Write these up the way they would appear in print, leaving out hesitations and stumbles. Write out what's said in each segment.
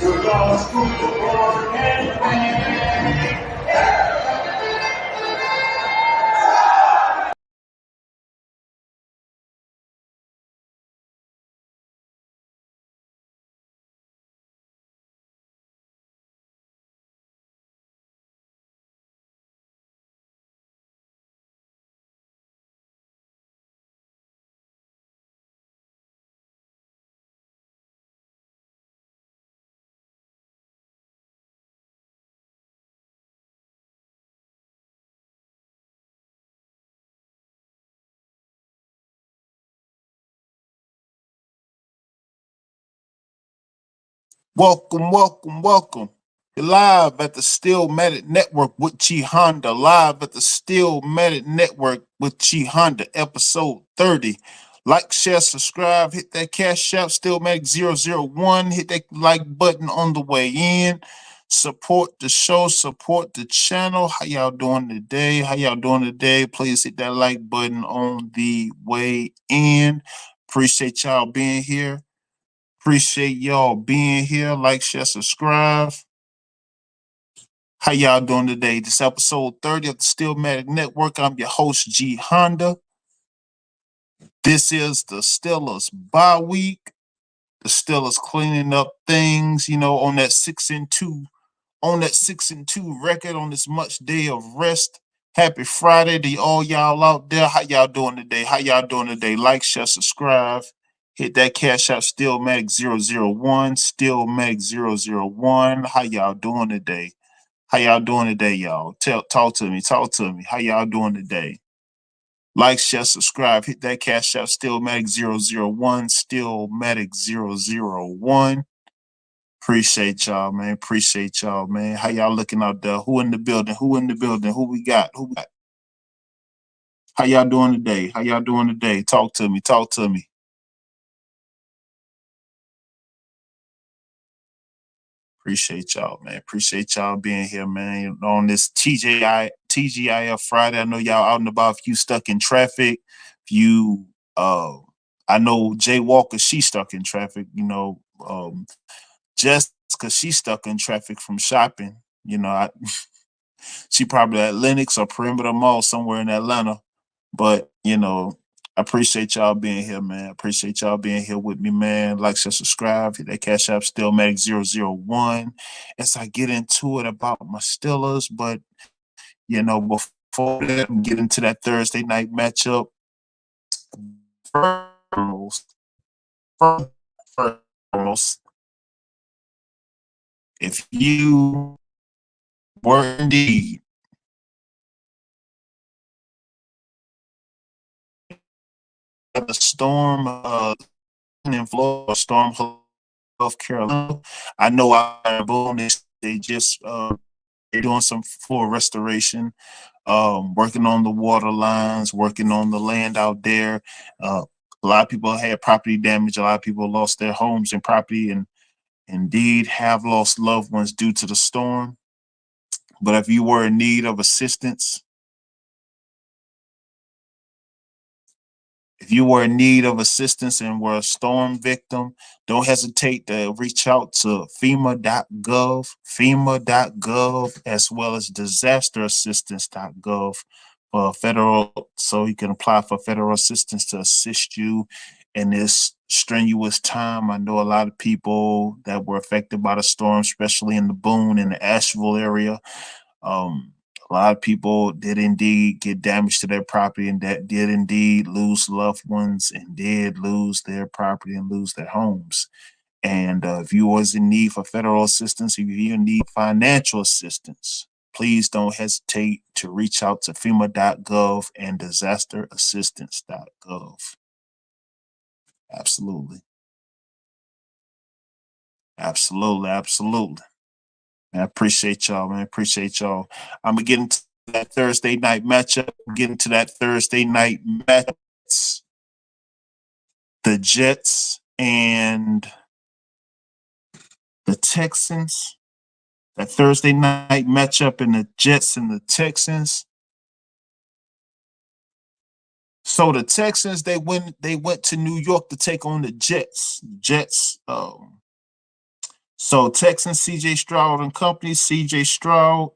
We're gonna scoop the board and bang. Welcome, welcome, welcome. You're live at the Steelmatic Network with G Honda. Live at the Steelmatic Network with G Honda, episode 30. Like, share, subscribe, hit that cash app, Steelmatic001. Hit that like button on the way in. Support the show, support the channel. How y'all doing today? How y'all doing today? Please hit that like button on the way in. Appreciate y'all being here. Appreciate y'all being here. Like, share, subscribe. How y'all doing today? This episode 30 of the Steelmatic Network. I'm your host, G Honda. This is the Steelers bye week. The Steelers cleaning up things, on that 6-2, on that 6-2 record on this much day of rest. Happy Friday to all y'all out there. How y'all doing today? How y'all doing today? Like, share, subscribe. Hit that cash out, Steelmatic001, Steelmatic001. How y'all doing today? How y'all doing today, y'all? Talk to me. Talk to me. How y'all doing today? Like, share, subscribe. Hit that cash out, Steelmatic001, Steelmatic001. Appreciate y'all, man. Appreciate y'all, man. How y'all looking out there? Who in the building? Who in the building? Who we got? Who we got? How y'all doing today? How y'all doing today? Talk to me. Talk to me. Appreciate y'all, man. Appreciate y'all being here, man. On this TGIF Friday. I know y'all out and about. If you stuck in traffic, if you I know Jay Walker, she stuck in traffic, just because she's stuck in traffic from shopping. She probably at Lenox or Perimeter Mall somewhere in Atlanta. But, I appreciate y'all being here, man. I appreciate y'all being here with me, man. Like, share, subscribe. Hit that cash app, Steelmatic001. As I get into it about my Steelers, but, before that, get into that Thursday night matchup. First, if you were indeed the storm in Florida, storm North Carolina, I know boom, they just they're doing some full restoration, working on the water lines, working on the land out there. A lot of people had property damage. A lot of people lost their homes and property, and indeed have lost loved ones due to the storm. But if you were in need of assistance, and were a storm victim, don't hesitate to reach out to FEMA.gov, as well as disasterassistance.gov for federal, so you can apply for federal assistance to assist you in this strenuous time. I know a lot of people that were affected by the storm, especially in the Boone and the Asheville area. A lot of people did indeed get damage to their property, and that did indeed lose loved ones, and did lose their property and lose their homes. And if you was in need for federal assistance, if you need financial assistance, please don't hesitate to reach out to FEMA.gov and disasterassistance.gov. Absolutely. Absolutely. Absolutely. I appreciate y'all, man. Appreciate y'all. I'm gonna get into that Thursday night matchup. The Jets and the Texans. That Thursday night matchup in the Jets and the Texans. So the Texans, they went to New York to take on the Jets. So Texans CJ Stroud and company. CJ Stroud,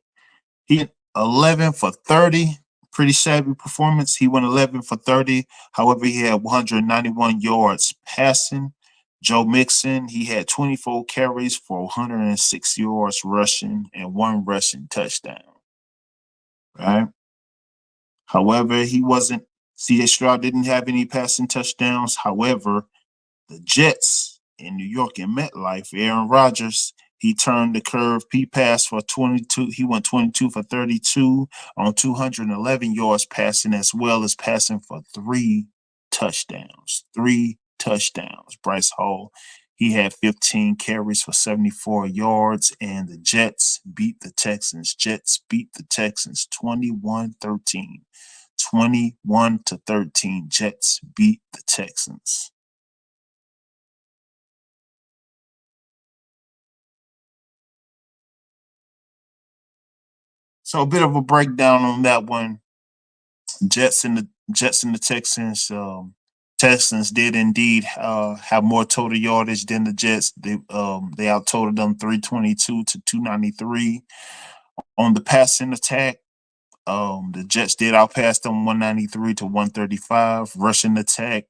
he went 11 for 30. Pretty savvy performance. He went 11 for 30. However, he had 191 yards passing. Joe Mixon, he had 24 carries for 106 yards rushing and one rushing touchdown. Right. However, he wasn't, CJ Stroud didn't have any passing touchdowns. However, the Jets in New York in MetLife, Aaron Rodgers, he turned the curve. He passed for 22. He went 22 for 32 on 211 yards passing, as well as passing for three touchdowns. Three touchdowns. Bryce Hall, he had 15 carries for 74 yards, and the Jets beat the Texans. Jets beat the Texans 21-13. 21-13. Jets beat the Texans. So a bit of a breakdown on that one. Jets and the Texans. Texans did indeed have more total yardage than the Jets. They out totaled them 322 to 293 on the passing attack. The Jets did outpass them 193 to 135. Rushing attack,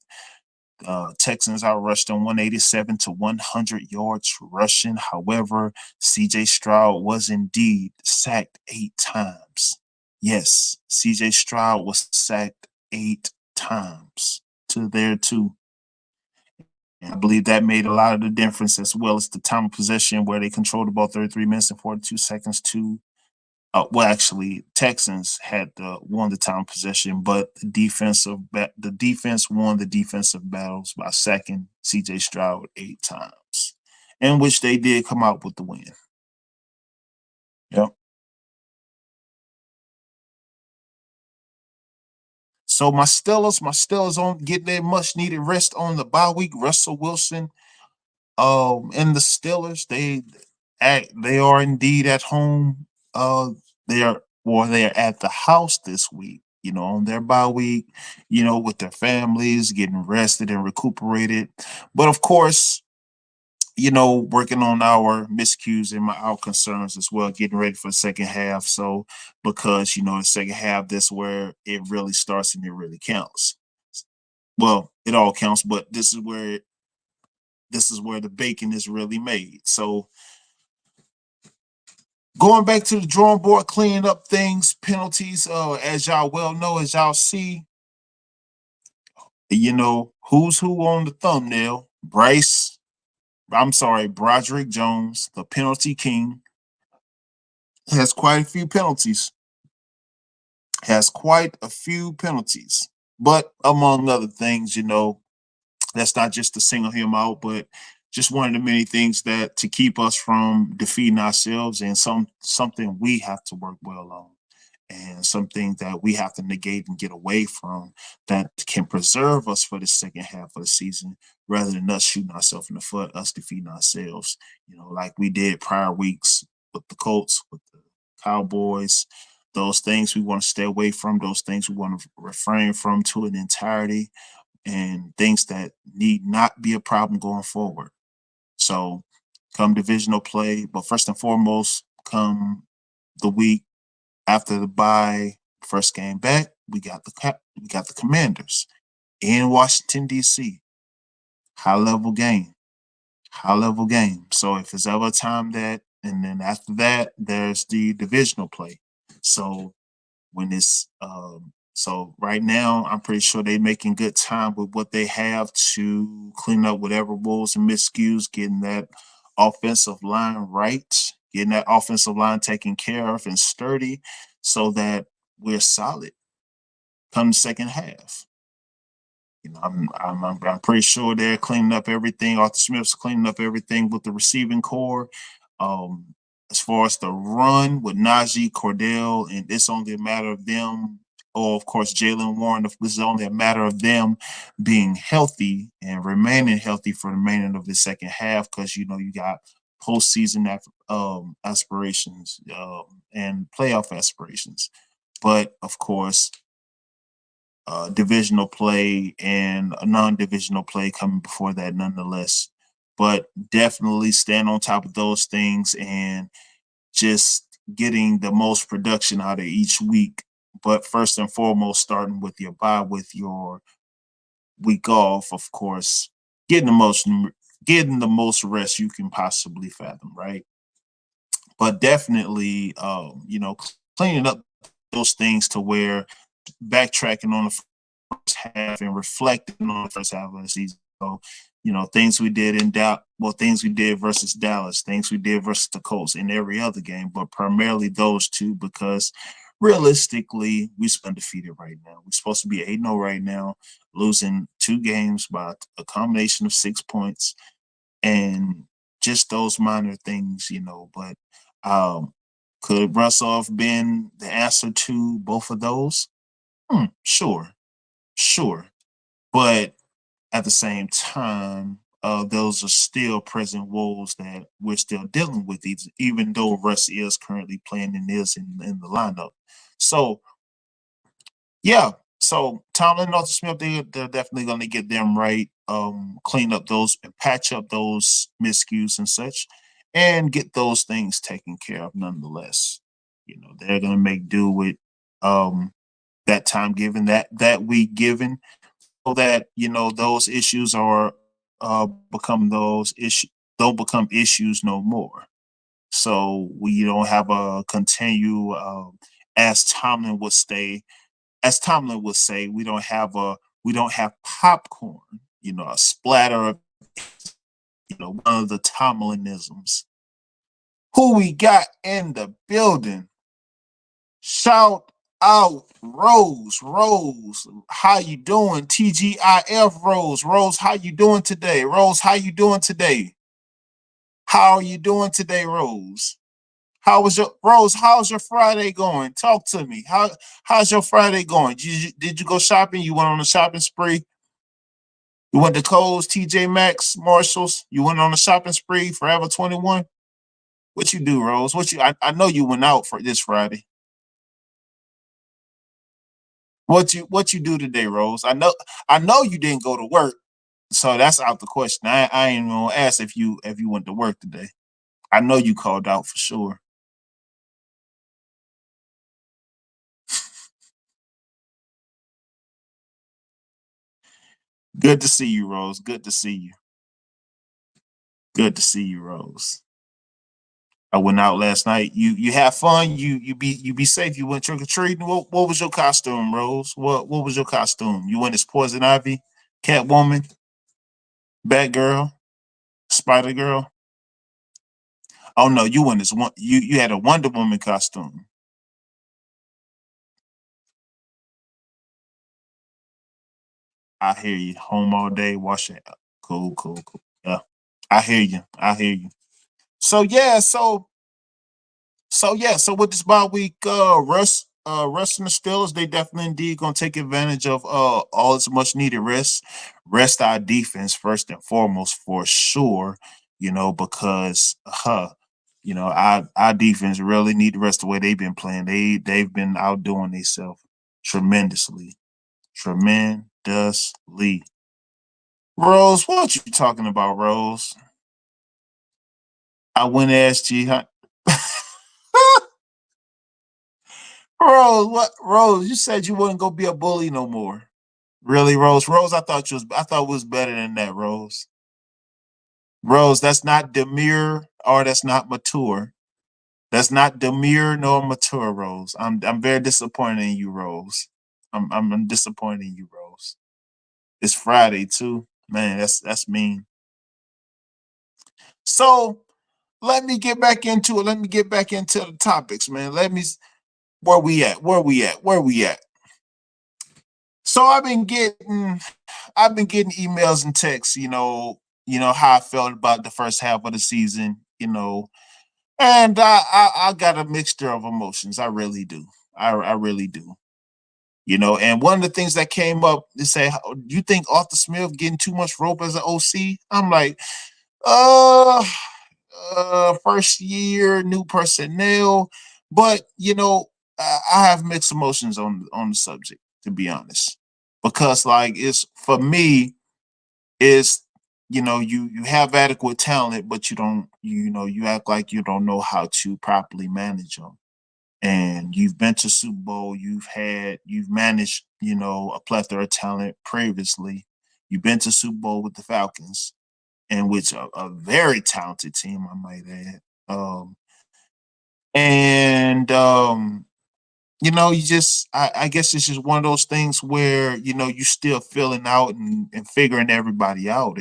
Texans outrushed them 187 to 100 yards rushing. However, CJ Stroud was indeed sacked 8 times. Yes, CJ Stroud was sacked 8 times to their 2. And I believe that made a lot of the difference, as well as the time of possession where they controlled the ball 33 minutes and 42 seconds to well, actually, Texans had won the time possession, but the defense won the defensive battles by sacking C.J. Stroud 8 times, in which they did come out with the win. Yep. So my Steelers on getting their much needed rest on the bye week. Russell Wilson, and the Steelers, they are indeed at home. They are at the house this week, on their bye week, with their families, getting rested and recuperated. But of course, working on our miscues and our concerns as well, getting ready for the second half. So because the second half, that's where it really starts and it really counts. Well, it all counts, but this is where the bacon is really made. So going back to the drawing board, cleaning up things, penalties. As y'all well know, as y'all see, who's who on the thumbnail. Broderick Jones, the penalty king, has quite a few penalties. But among other things, that's not just to single him out, but just one of the many things that to keep us from defeating ourselves, and something we have to work well on, and something that we have to negate and get away from, that can preserve us for the second half of the season, rather than us shooting ourselves in the foot, us defeating ourselves, like we did prior weeks with the Colts, with the Cowboys. Those things we want to stay away from, those things we want to refrain from to an entirety, and things that need not be a problem going forward. So come divisional play, but first and foremost, come the week after the bye, first game back, we got the Commanders in Washington D.C. High level game, high level game. So if it's ever a time that, and then after that, there's the divisional play. So when it's so right now, I'm pretty sure they're making good time with what they have to clean up whatever woes and miscues, getting that offensive line right, getting that offensive line taken care of and sturdy, so that we're solid come the second half. I'm pretty sure they're cleaning up everything. Arthur Smith's cleaning up everything with the receiving core. As far as the run with Najee, Cordell, and it's only a matter of them, or of course Jalen Warren. This is only a matter of them being healthy and remaining healthy for the remaining of the second half, because you got postseason aspirations, and playoff aspirations. But of course, divisional play and a non-divisional play coming before that, nonetheless. but definitely stand on top of those things and just getting the most production out of each week. But first and foremost, starting with your bye, with your week off, of course, getting the most getting the most rest you can possibly fathom, right? But definitely, cleaning up those things to where backtracking on the first half and reflecting on the first half of the season. So, things we did in Dallas, well, things we did versus Dallas, things we did versus the Colts in every other game, but primarily those two because realistically, we're undefeated right now. We're supposed to be 8-0 right now, losing 2 games by a combination of 6 points and just those minor things, But could Russell have been the answer to both of those? Sure, sure. But at the same time, those are still present woes that we're still dealing with, even though Russ is currently playing and is in the lineup. So, yeah. So Tomlin, Norton Smith, they're definitely going to get them right, clean up those and patch up those miscues and such, and get those things taken care of nonetheless. They're going to make do with that time given, that week given, so that those issues are become those issues don't become issues no more. So we don't have a continue as Tomlin would stay as Tomlin would say, we don't have popcorn, a splatter of one of the Tomlinisms. Who we got in the building? Shout out Rose. Rose, how you doing? TGIF Rose. Rose, how you doing today? Rose, how you doing today? How are you doing today, Rose? How was your Rose? How's your Friday going? Talk to me. How's your Friday going? Did you go shopping? You went on a shopping spree? You went to Kohl's, TJ Maxx, Marshalls. You went on a shopping spree, Forever 21. What you do, Rose? I know you went out for this Friday. What you do today, Rose? I know you didn't go to work, so that's out the question. I ain't gonna ask if you went to work today. I know you called out for sure. Good to see you, Rose. Good to see you. Good to see you, Rose. I went out last night. You have fun. You be safe. You went trick or treating. What was your costume, Rose? What was your costume? You went as Poison Ivy, Catwoman, Batgirl, Spider Girl. Oh no, you went as one. You had a Wonder Woman costume. I hear you. Home all day. Wash it. Cool, cool, cool. Yeah, I hear you. I hear you. So yeah, so with this bye week, Russ and the Steelers, they definitely indeed gonna take advantage of all this much needed rest. Rest our defense first and foremost for sure, because our defense really need the rest the way they've been playing. They've been outdoing themselves tremendously. Tremendously. Rose, what you talking about, Rose? I went to SG Hunt. Rose, what Rose? You said you wouldn't go be a bully no more. Really, Rose? Rose, I thought it was better than that, Rose. Rose, that's not demure or that's not mature. That's not demure nor mature, Rose. I'm very disappointed in you, Rose. I'm disappointed in you, Rose. It's Friday too. Man, that's mean. So let me get back into it. Let me get back into the topics, man. Where we at? Where we at? Where we at? So I've been getting emails and texts, how I felt about the first half of the season, and I got a mixture of emotions. I really do. I really do. And one of the things that came up, they say, "Do you think Arthur Smith getting too much rope as an OC?" I'm like, uh, first year, new personnel, but I have mixed emotions on the subject, to be honest, because like it's for me, is you have adequate talent, but you don't, you act like you don't know how to properly manage them. And you've been to Super Bowl, you've managed, a plethora of talent previously. You've been to Super Bowl with the Falcons, and which a very talented team, I might add. And you just, I guess it's just one of those things where you still filling out and figuring everybody out,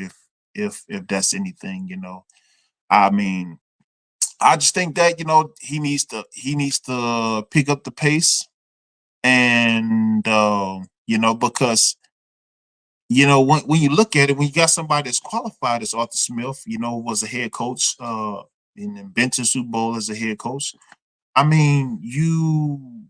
if that's anything. I mean, I just think that he needs to pick up the pace, and because when you look at it, when you got somebody that's qualified as Arthur Smith, was a head coach, and then been to Super Bowl as a head coach. I mean, you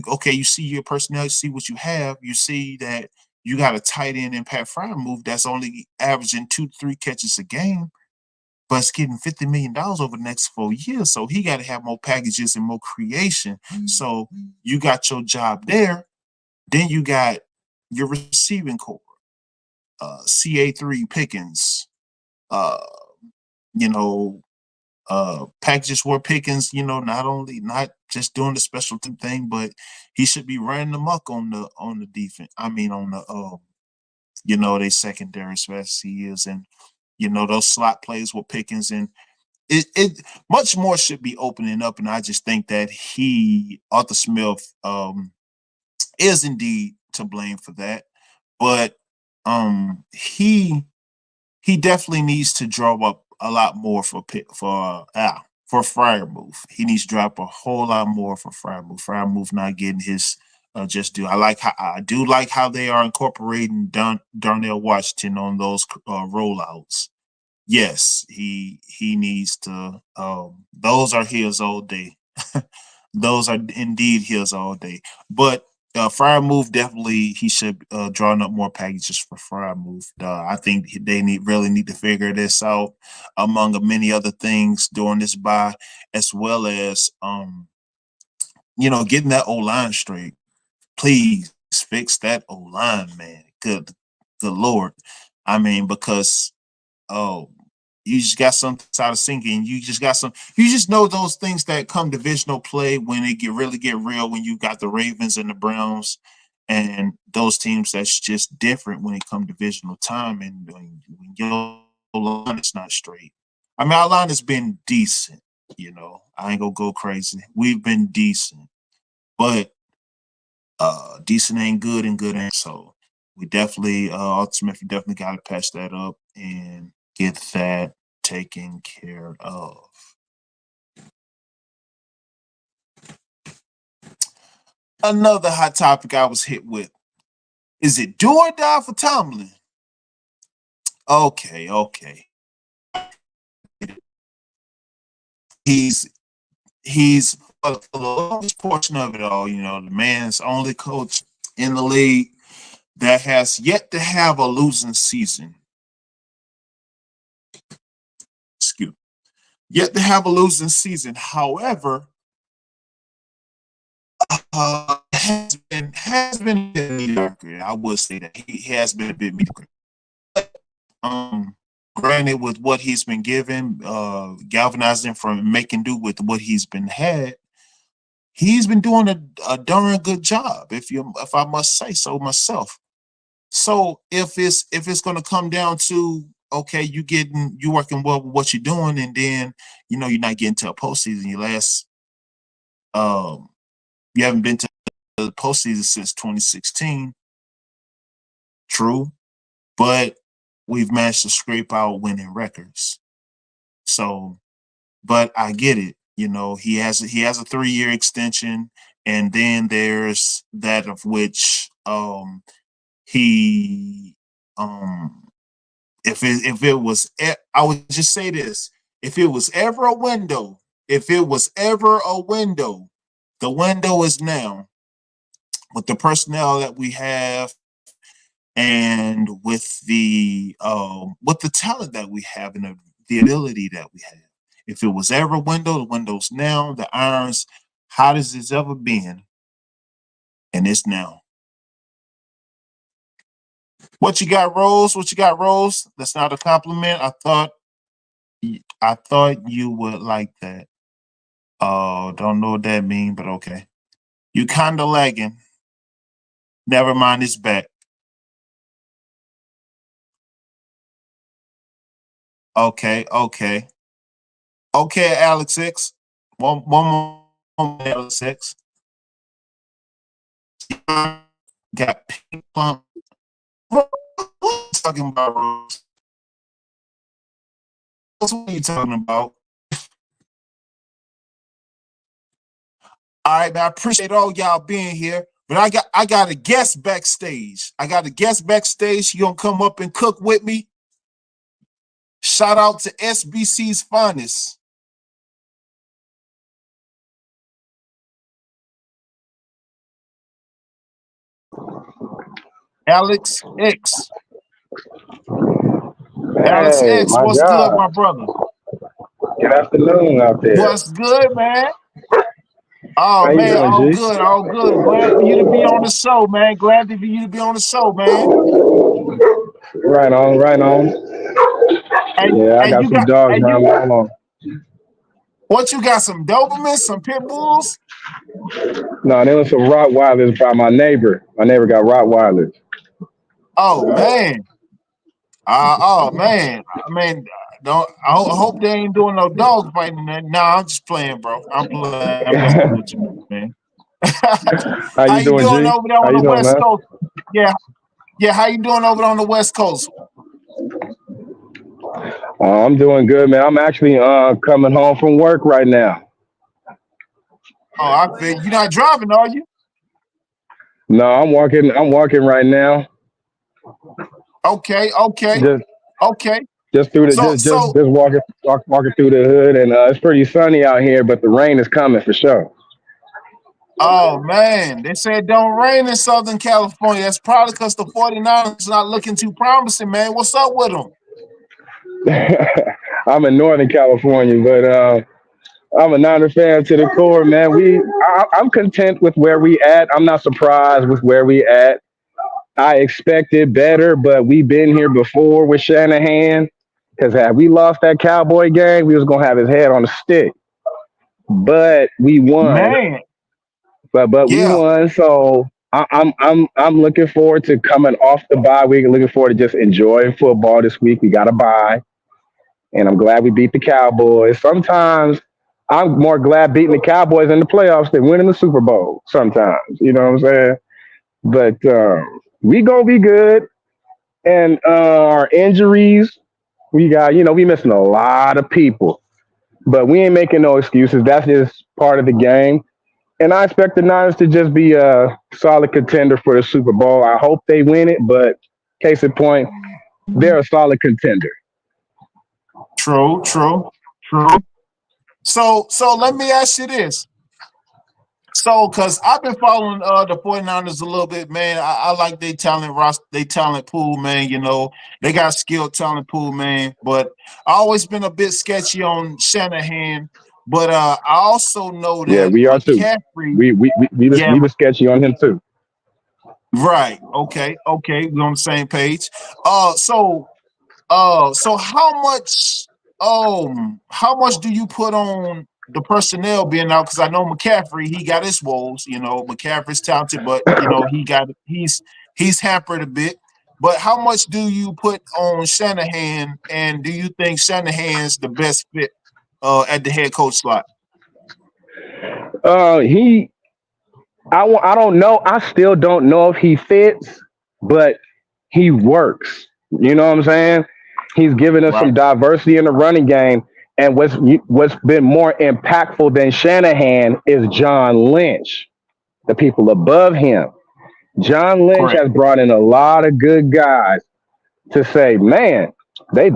okay, you see your personnel, you see what you have, you see that you got a tight end in Pat Fryermuth that's only averaging 2 to 3 catches a game, but it's getting $50 million over the next 4 years. So he got to have more packages and more creation. So you got your job there. Then you got your receiving core, CA3 Pickens, uh, you know, packages for Pickens, not just doing the special team thing, but he should be running the muck on the defense. I mean, on the they secondary as fast as he is, and those slot plays with Pickens, and it much more should be opening up. And I just think that Arthur Smith, is indeed to blame for that, but he definitely needs to draw up a lot more for Fryermuth. He needs to drop a whole lot more for Fryermuth. Fryermuth not getting his just due. I do like how they are incorporating Darnell Washington on those rollouts. Yes, he needs to. Those are his all day. Those are indeed his all day. But Fryermuth, definitely he should drawing up more packages for Fryermuth. I think they really need to figure this out, among many other things during this bye, as well as getting that O line straight. Please fix that O line, man. Good lord. I mean, because oh, you just got some out of sinking. You just know those things that come divisional play when it get real, when you got the Ravens and the Browns and those teams that's just different when it come divisional time, and when your line is not straight. I mean, our line has been decent, I ain't gonna go crazy. We've been decent, but decent ain't good and good ain't, so we definitely ultimately definitely gotta patch that up and get that taken care of. Another hot topic I was hit with. Is it do or die for Tomlin? Okay. He's he's for the longest portion of it all, the man's only coach in the league that has yet to have a losing season. Excuse me. Yet to have a losing season. However, has been a bit mediocre. I would say that he has been a bit mediocre. Um, Granted, with what he's been given, galvanizing from making do with what he's been had, he's been doing a darn good job. If I must say so myself. So if it's going to come down to, okay, you working well with what you're doing, and then you're not getting to a postseason. Um you haven't been to the postseason since 2016. True, but we've managed to scrape out winning records. So, but I get it. He has a 3 year extension, and then there's that of which he if it was I would just say this: if it was ever a window, the window is now, with the personnel that we have and with the talent that we have and the ability that we have. If it was ever a window, the window's now. The irons hot as it's ever been, and it's now. What you got, Rose? What you got, Rose? That's not a compliment. I thought you would like that. Oh, don't know what that mean, but okay. You kinda lagging. Never mind, it's back. Okay, okay. Okay, Alex X. One more moment, Alex X. Got pink pump. What are you talking about, Rose? What are you talking about? All right, man. I appreciate all y'all being here. But I got a guest backstage. I got a guest backstage. He gonna come up and cook with me. Shout out to SBC's finest. Alex X. Alex Hey, X, my what's good, God. my brother? Good afternoon out there. What's good, man? Oh How you man, doing, all G? good, all good. Glad for you to be on the show, man. Glad for you to be on the show, man. Right on, right on. And Yeah, I and got you some got dogs and running you along. what you got? Some Dobermans, some pit bulls? No, there was some Rottweilers by my neighbor. My neighbor got Rottweilers. Oh man. Oh man. I mean, don't I hope they ain't doing no dog fighting. Nah, I'm just playing, bro. I'm playing. I'm messing with you, man. How How you you doing, doing G? over there How on you the doing, West man? Coast? Yeah, yeah. How you doing over there on the West Coast? I'm doing good, man. I'm actually coming home from work right now. Oh, I feel you're not driving, are you? No, I'm walking. I'm walking right now. Okay, okay, Just okay. just through the So just walking through the hood, and it's pretty sunny out here, but the rain is coming for sure. oh man, they said it don't rain in Southern California. That's probably because the 49ers not looking too promising, man. What's up with them? I'm in Northern California, but I'm a Niner fan to the core, man. I'm content with where we at. I'm not surprised with where we at. I expected better, but we've been here before with Shanahan. Because had we lost that Cowboy game, we was gonna have his head on a stick. But we won. Man, But we yeah, won. So I'm looking forward to coming off the bye week. Looking forward to just enjoying football this week. We got a bye, and I'm glad we beat the Cowboys. Sometimes I'm more glad beating the Cowboys in the playoffs than winning the Super Bowl. Sometimes, you know what I'm saying? But we gonna be good. And our injuries, we got, we missing a lot of people, but we ain't making no excuses. That's just part of the game. And I expect the Niners to just be a solid contender for the Super Bowl. I hope they win it, but case in point, they're a solid contender. true, true, true. So let me ask you this. So, cause I've been following the 49ers a little bit, man. I like their talent roster, they talent pool, man. You know, they got skilled talent pool, man. But I always been a bit sketchy on Shanahan. But I also know Yeah, that we are too. McCaffrey, yeah, We was sketchy on him too. right. Okay, okay, we're on the same page. So so how much do you put on the personnel being out? Because I know McCaffrey, he got his woes. You know, McCaffrey's talented, but you know he's hampered a bit. But how much do you put on Shanahan, and do you think Shanahan's the best fit at the head coach slot? He I don't know. I still don't know if he fits, but he works. You know what I'm saying? He's given us Right, some diversity in the running game. And what's been more impactful than Shanahan is John Lynch, the people above him. John Lynch correct. has brought in a lot of good guys to say, man, they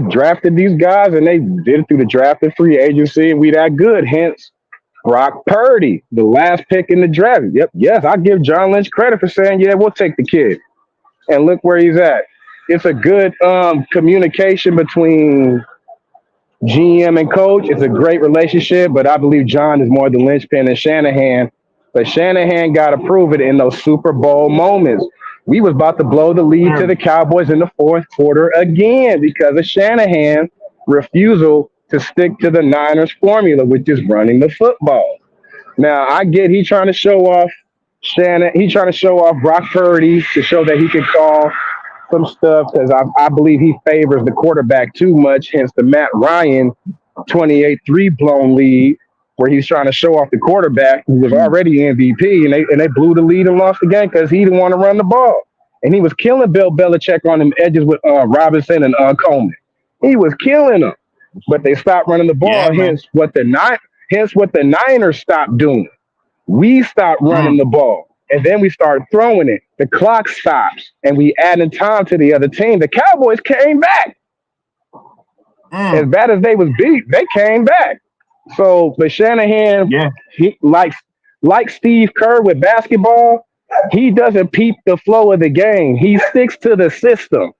drafted these guys and they did it through the draft and free agency, and we that good. Hence, Brock Purdy, the last pick in the draft. Yep, yes, I give John Lynch credit for saying, yeah, we'll take the kid. And look where he's at. It's a good communication between GM and coach. It's a great relationship, but I believe John is more the linchpin than Shanahan. But Shanahan got to prove it in those Super Bowl moments. We was about to blow the lead to the Cowboys in the fourth quarter again because of Shanahan's refusal to stick to the Niners formula, which is running the football. Now I get he trying to show off He trying to show off Brock Purdy to show that he can call some stuff because I believe he favors the quarterback too much. Hence the Matt Ryan 28-3 blown lead where he's trying to show off the quarterback who was already MVP, and they blew the lead and lost the game because he didn't want to run the ball. And he was killing Bill Belichick on them edges with Robinson and Coleman. He was killing them, but they stopped running the ball. Yeah, Hence what the Niners stopped doing. We stopped running the ball, and then we started throwing it. The clock stops, and we added time to the other team. The Cowboys came back. As bad as they was beat, they came back. So, but Shanahan, he like Steve Kerr with basketball, he doesn't peep the flow of the game. He sticks to the system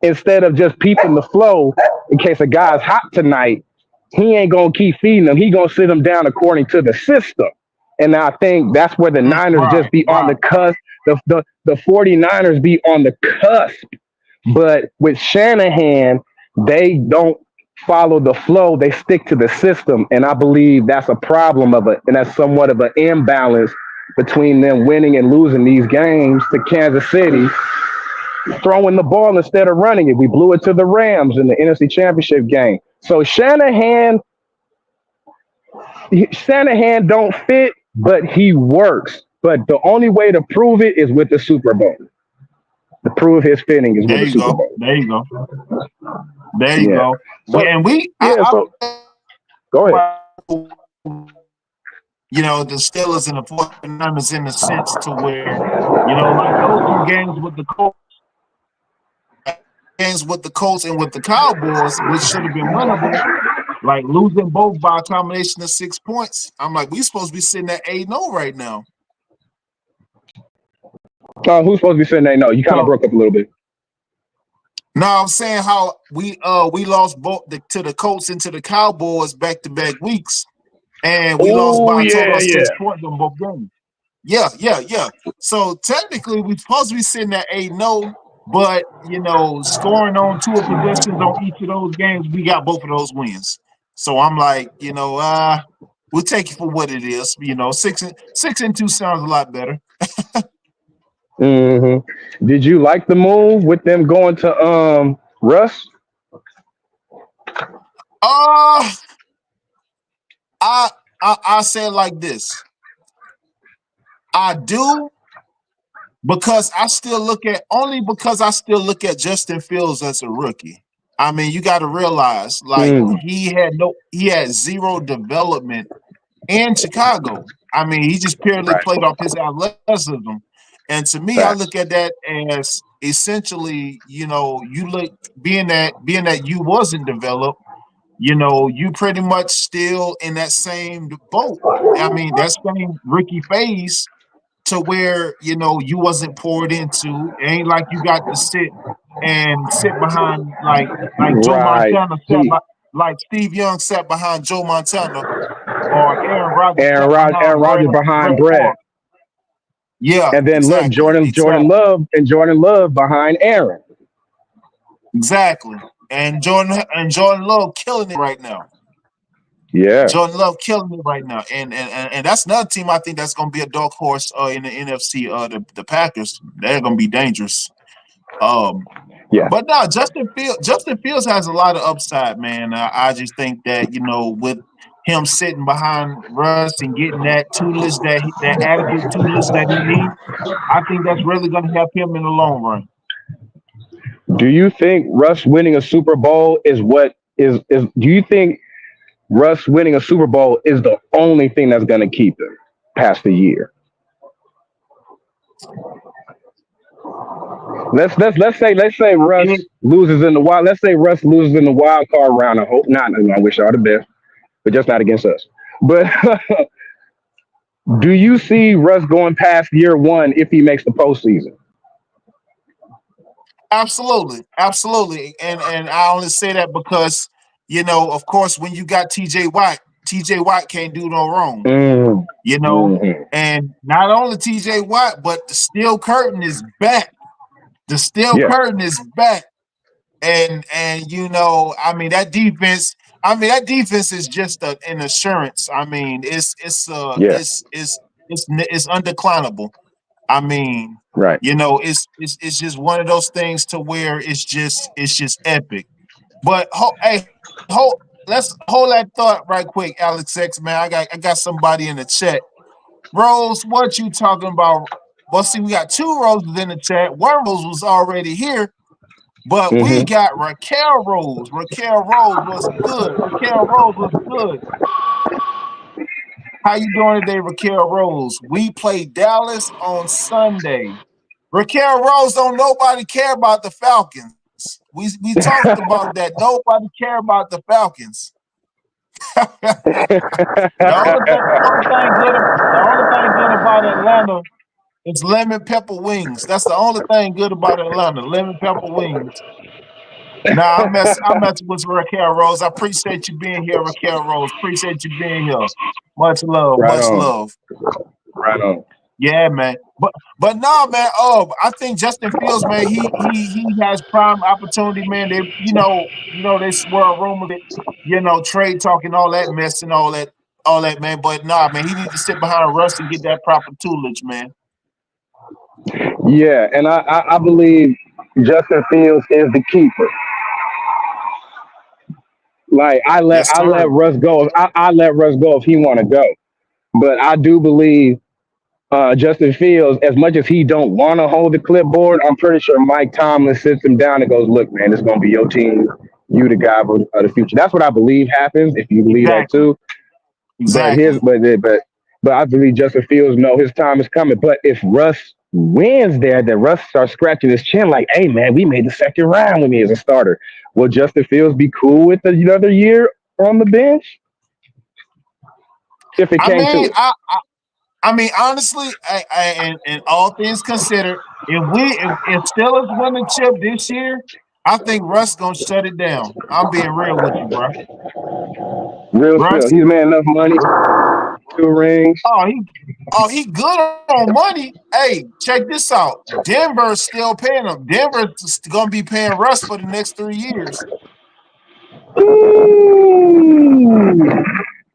instead of just peeping the flow in case a guy's hot tonight. He ain't gonna keep feeding them. He gonna sit them down according to the system. And I think that's where the Niners just be on the cusp. The 49ers be on the cusp. But with Shanahan, they don't follow the flow. They stick to the system. And I believe that's a problem and that's somewhat of an imbalance between them winning and losing these games to Kansas City, throwing the ball instead of running it. We blew it to the Rams in the NFC Championship game. So Shanahan don't fit, but he works. But the only way to prove it is with the Super Bowl. To prove his fitting is with the Super Bowl. There you go. There you go. So, and go ahead. You know, the Steelers and the 49ers in the sense to where, you know, like those two games with the Colts and with the Cowboys, which should have been winnable, like losing both by a combination of 6 points. I'm like, we supposed to be sitting at 8-0 right now. Who's supposed to be sitting there? No, you kind of broke up a little bit. No, I'm saying how we lost both to the Colts and to the Cowboys back-to-back weeks, and we lost by a total of 6 points on both games. Yeah. So technically, we're supposed to be sitting at 8-0, but you know, scoring on 2 possessions on each of those games, we got both of those wins. So I'm like, you know, we'll take it for what it is. You know, 6-2 sounds a lot better. Did you like the move with them going to Russ? I say it like this. I do because I still look at Justin Fields as a rookie. I mean, you got to realize, like he had zero development in Chicago. I mean, he just purely played off his athleticism. And to me, I look at that as essentially, you know, being that you wasn't developed, you know, you pretty much still in that same boat. I mean, that same rookie phase to where, you know, you wasn't poured into. It ain't like you got to sit behind like Joe Montana like Steve Young sat behind Joe Montana or Aaron Rodgers behind Brett. Yeah, and then exactly. look, Jordan Love behind Aaron. Exactly, and Jordan Love killing it right now. Yeah, Jordan Love killing it right now, and that's another team I think that's going to be a dark horse in the NFC. The Packers, they're going to be dangerous. But no, Justin Fields has a lot of upside, man. I just think that, you know, with him sitting behind Russ and getting that tutelage, that adequate tutelage that he needs, I think that's really going to help him in the long run. Do you think Russ winning a Super Bowl do you think Russ winning a Super Bowl is the only thing that's going to keep him past the year? Let's say Russ loses in the wild. Let's say Russ loses in the wild card round. I hope not. I wish y'all the best, but just not against us. But do you see Russ going past year one if he makes the postseason? Absolutely. And I only say that because, you know, of course, when you got TJ Watt can't do no wrong. You know, and not only TJ Watt, but the steel curtain is back The steel Yeah. curtain is back. And you know, I mean that defense. I mean that defense is just an assurance. I mean Yeah. it's undeclinable. I mean, Right. you know, it's just one of those things to where it's just epic. But let's hold that thought right quick, Alex X man. I got somebody in the chat. Rose, what you talking about? Well, see, we got two Roses in the chat. One Rose was already here. But we Mm-hmm. got Raquel Rose. Raquel Rose was good. Raquel Rose was good. How you doing today, Raquel Rose? We play Dallas on Sunday. Raquel Rose, don't nobody care about the Falcons. We talked about that. Nobody care about the Falcons. The only thing good about Atlanta is lemon pepper wings. That's the only thing good about Atlanta. Lemon pepper wings. Nah, I'm messing with Raquel Rose. I appreciate you being here, Raquel Rose. Appreciate you being here. Much love, Right much on. love. Right on. Yeah, man. But nah, man. I think Justin Fields, man, he has prime opportunity, man. They they swirl rumors, trade talk and all that mess and all that, man. But nah, man, he needs to sit behind Russ and get that proper tutelage, man. Yeah, and I believe Justin Fields is the keeper. Like Yes, I sir. let Russ go. I let Russ go if he want to go. But I do believe Justin Fields, as much as he don't want to hold the clipboard, I'm pretty sure Mike Tomlin sits him down and goes, "Look, man, it's going to be your team. You the guy of the future." That's what I believe happens. If you believe that Exactly. too, but Exactly. but I believe Justin Fields know his time is coming. But if Russ wins there, then Russ starts scratching his chin like, "Hey, man, we made the second round with me as a starter." Will Justin Fields be cool with another year on the bench if it I came to mean, it? I mean, honestly, and all things considered, if Steelers win the chip this year, I think Russ gonna shut it down. I'm being real with you, bro. Real spill. Russ, He's made enough money, 2 rings. oh he good on money. Hey, check this out. Denver's still paying him. Denver's gonna be paying Russ for the next 3 years. Ooh.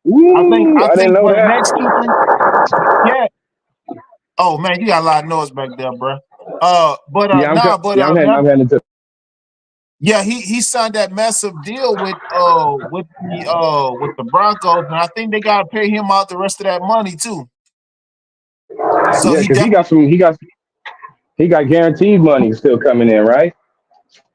I I didn't think know for the next that. 2, 3. Yeah. Oh man, you got a lot of noise back there, bro. Yeah, I'm heading to. Yeah, he signed that massive deal with the Broncos, and I think they gotta pay him out the rest of that money too. So Yeah, he because definitely he got guaranteed money still coming in, right?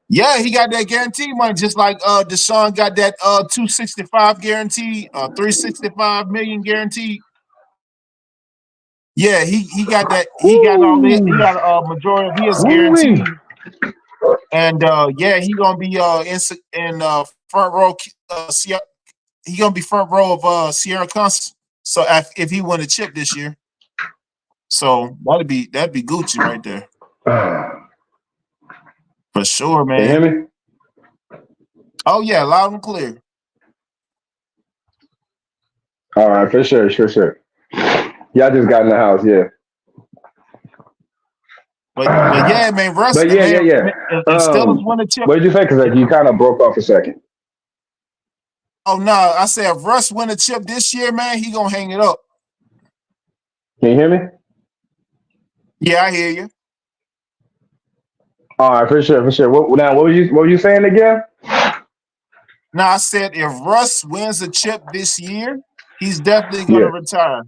he got that guaranteed money, just like Deshaun got that 265 guarantee, 365 million guaranteed. Yeah, he got that. He Ooh. got a majority of his Woo-wee. guaranteed, and he gonna be in front row. He gonna be front row of Sierra Constant. So if he win a chip this year, so that'd be Gucci right there for sure, Can you hear man. me? Oh yeah, loud and clear. All right, for sure, for sure. Yeah, I just got in the house. Yeah. But yeah, man, Russ, But yeah, yeah, man, yeah. if Steelers win a chip. What did you say? Because you kind of broke off a second. Oh no, I said if Russ win a chip this year, man, he gonna hang it up. Can you hear me? Yeah, I hear you. All right, for sure, for sure. What were you saying again? Now I said if Russ wins a chip this year, he's definitely gonna Yeah. retire.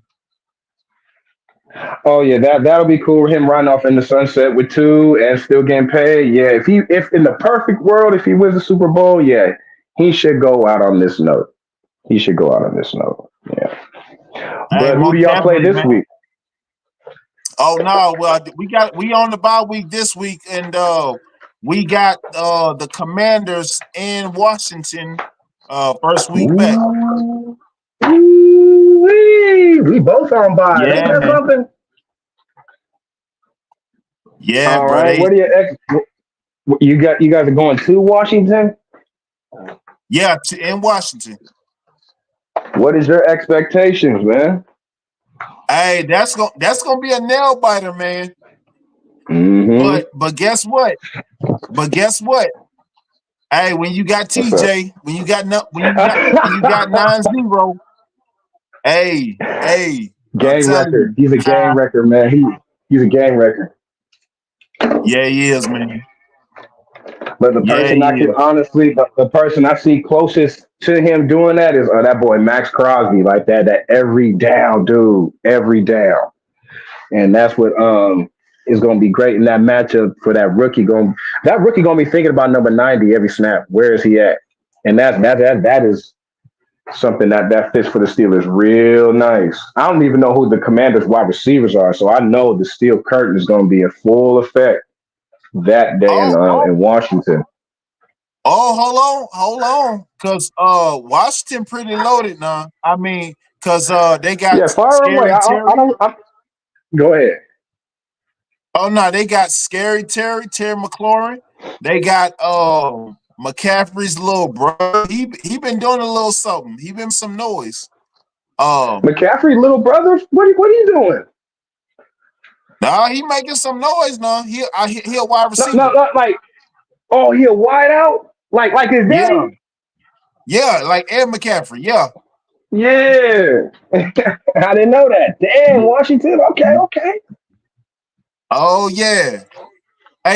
Oh yeah, that'll be cool. Him riding off in the sunset with two and still getting paid. Yeah, if in the perfect world, if he wins the Super Bowl, yeah, he should go out on this note. He should go out on this note. Yeah. Hey, But who do most y'all play definitely, this man. week? Oh no, well we on the bye week this week, and we got the Commanders in Washington first week back. Ooh, ooh-wee. We both on by. Ain't Yeah, that man. something? Yeah, All bro. right. What do you got? You guys are going to Washington. In Washington. What is your expectations, man? Hey, that's gonna be a nail biter, man. Mm-hmm. But guess what? But guess what? Hey, when you got What's up? TJ, when you got 9-0, hey, I'm Game telling record. you, He's a game record, man. He's a game record. yeah, he is, man. But the Yeah, person he I can is. honestly, the person I see closest to him doing that is that boy Max Crosby, like that every down dude, every down, and that's what is going to be great in that matchup for that rookie. That rookie going to be thinking about number 90 every snap. Where is he at? And that is something that fits for the Steelers real nice. I don't even know who the Commanders' wide receivers are, so I know the steel curtain is going to be in full effect that day Oh, in Washington. hold on, cause Washington pretty loaded now. I mean, cause they got Yeah, fire away. Scary I Terry. don't. Go ahead. Oh no, they got Scary Terry McLaurin. They got McCaffrey's little brother. He been doing a little something. He been some noise. Um, McCaffrey, little brother, what are you doing? nah, he making some noise now. He a wide No, receiver. not like, oh, he a wide out, like his Yeah, daddy. yeah, like Ed McCaffrey. Yeah. Yeah, I didn't know that. Damn, Washington. Okay, okay. Oh yeah.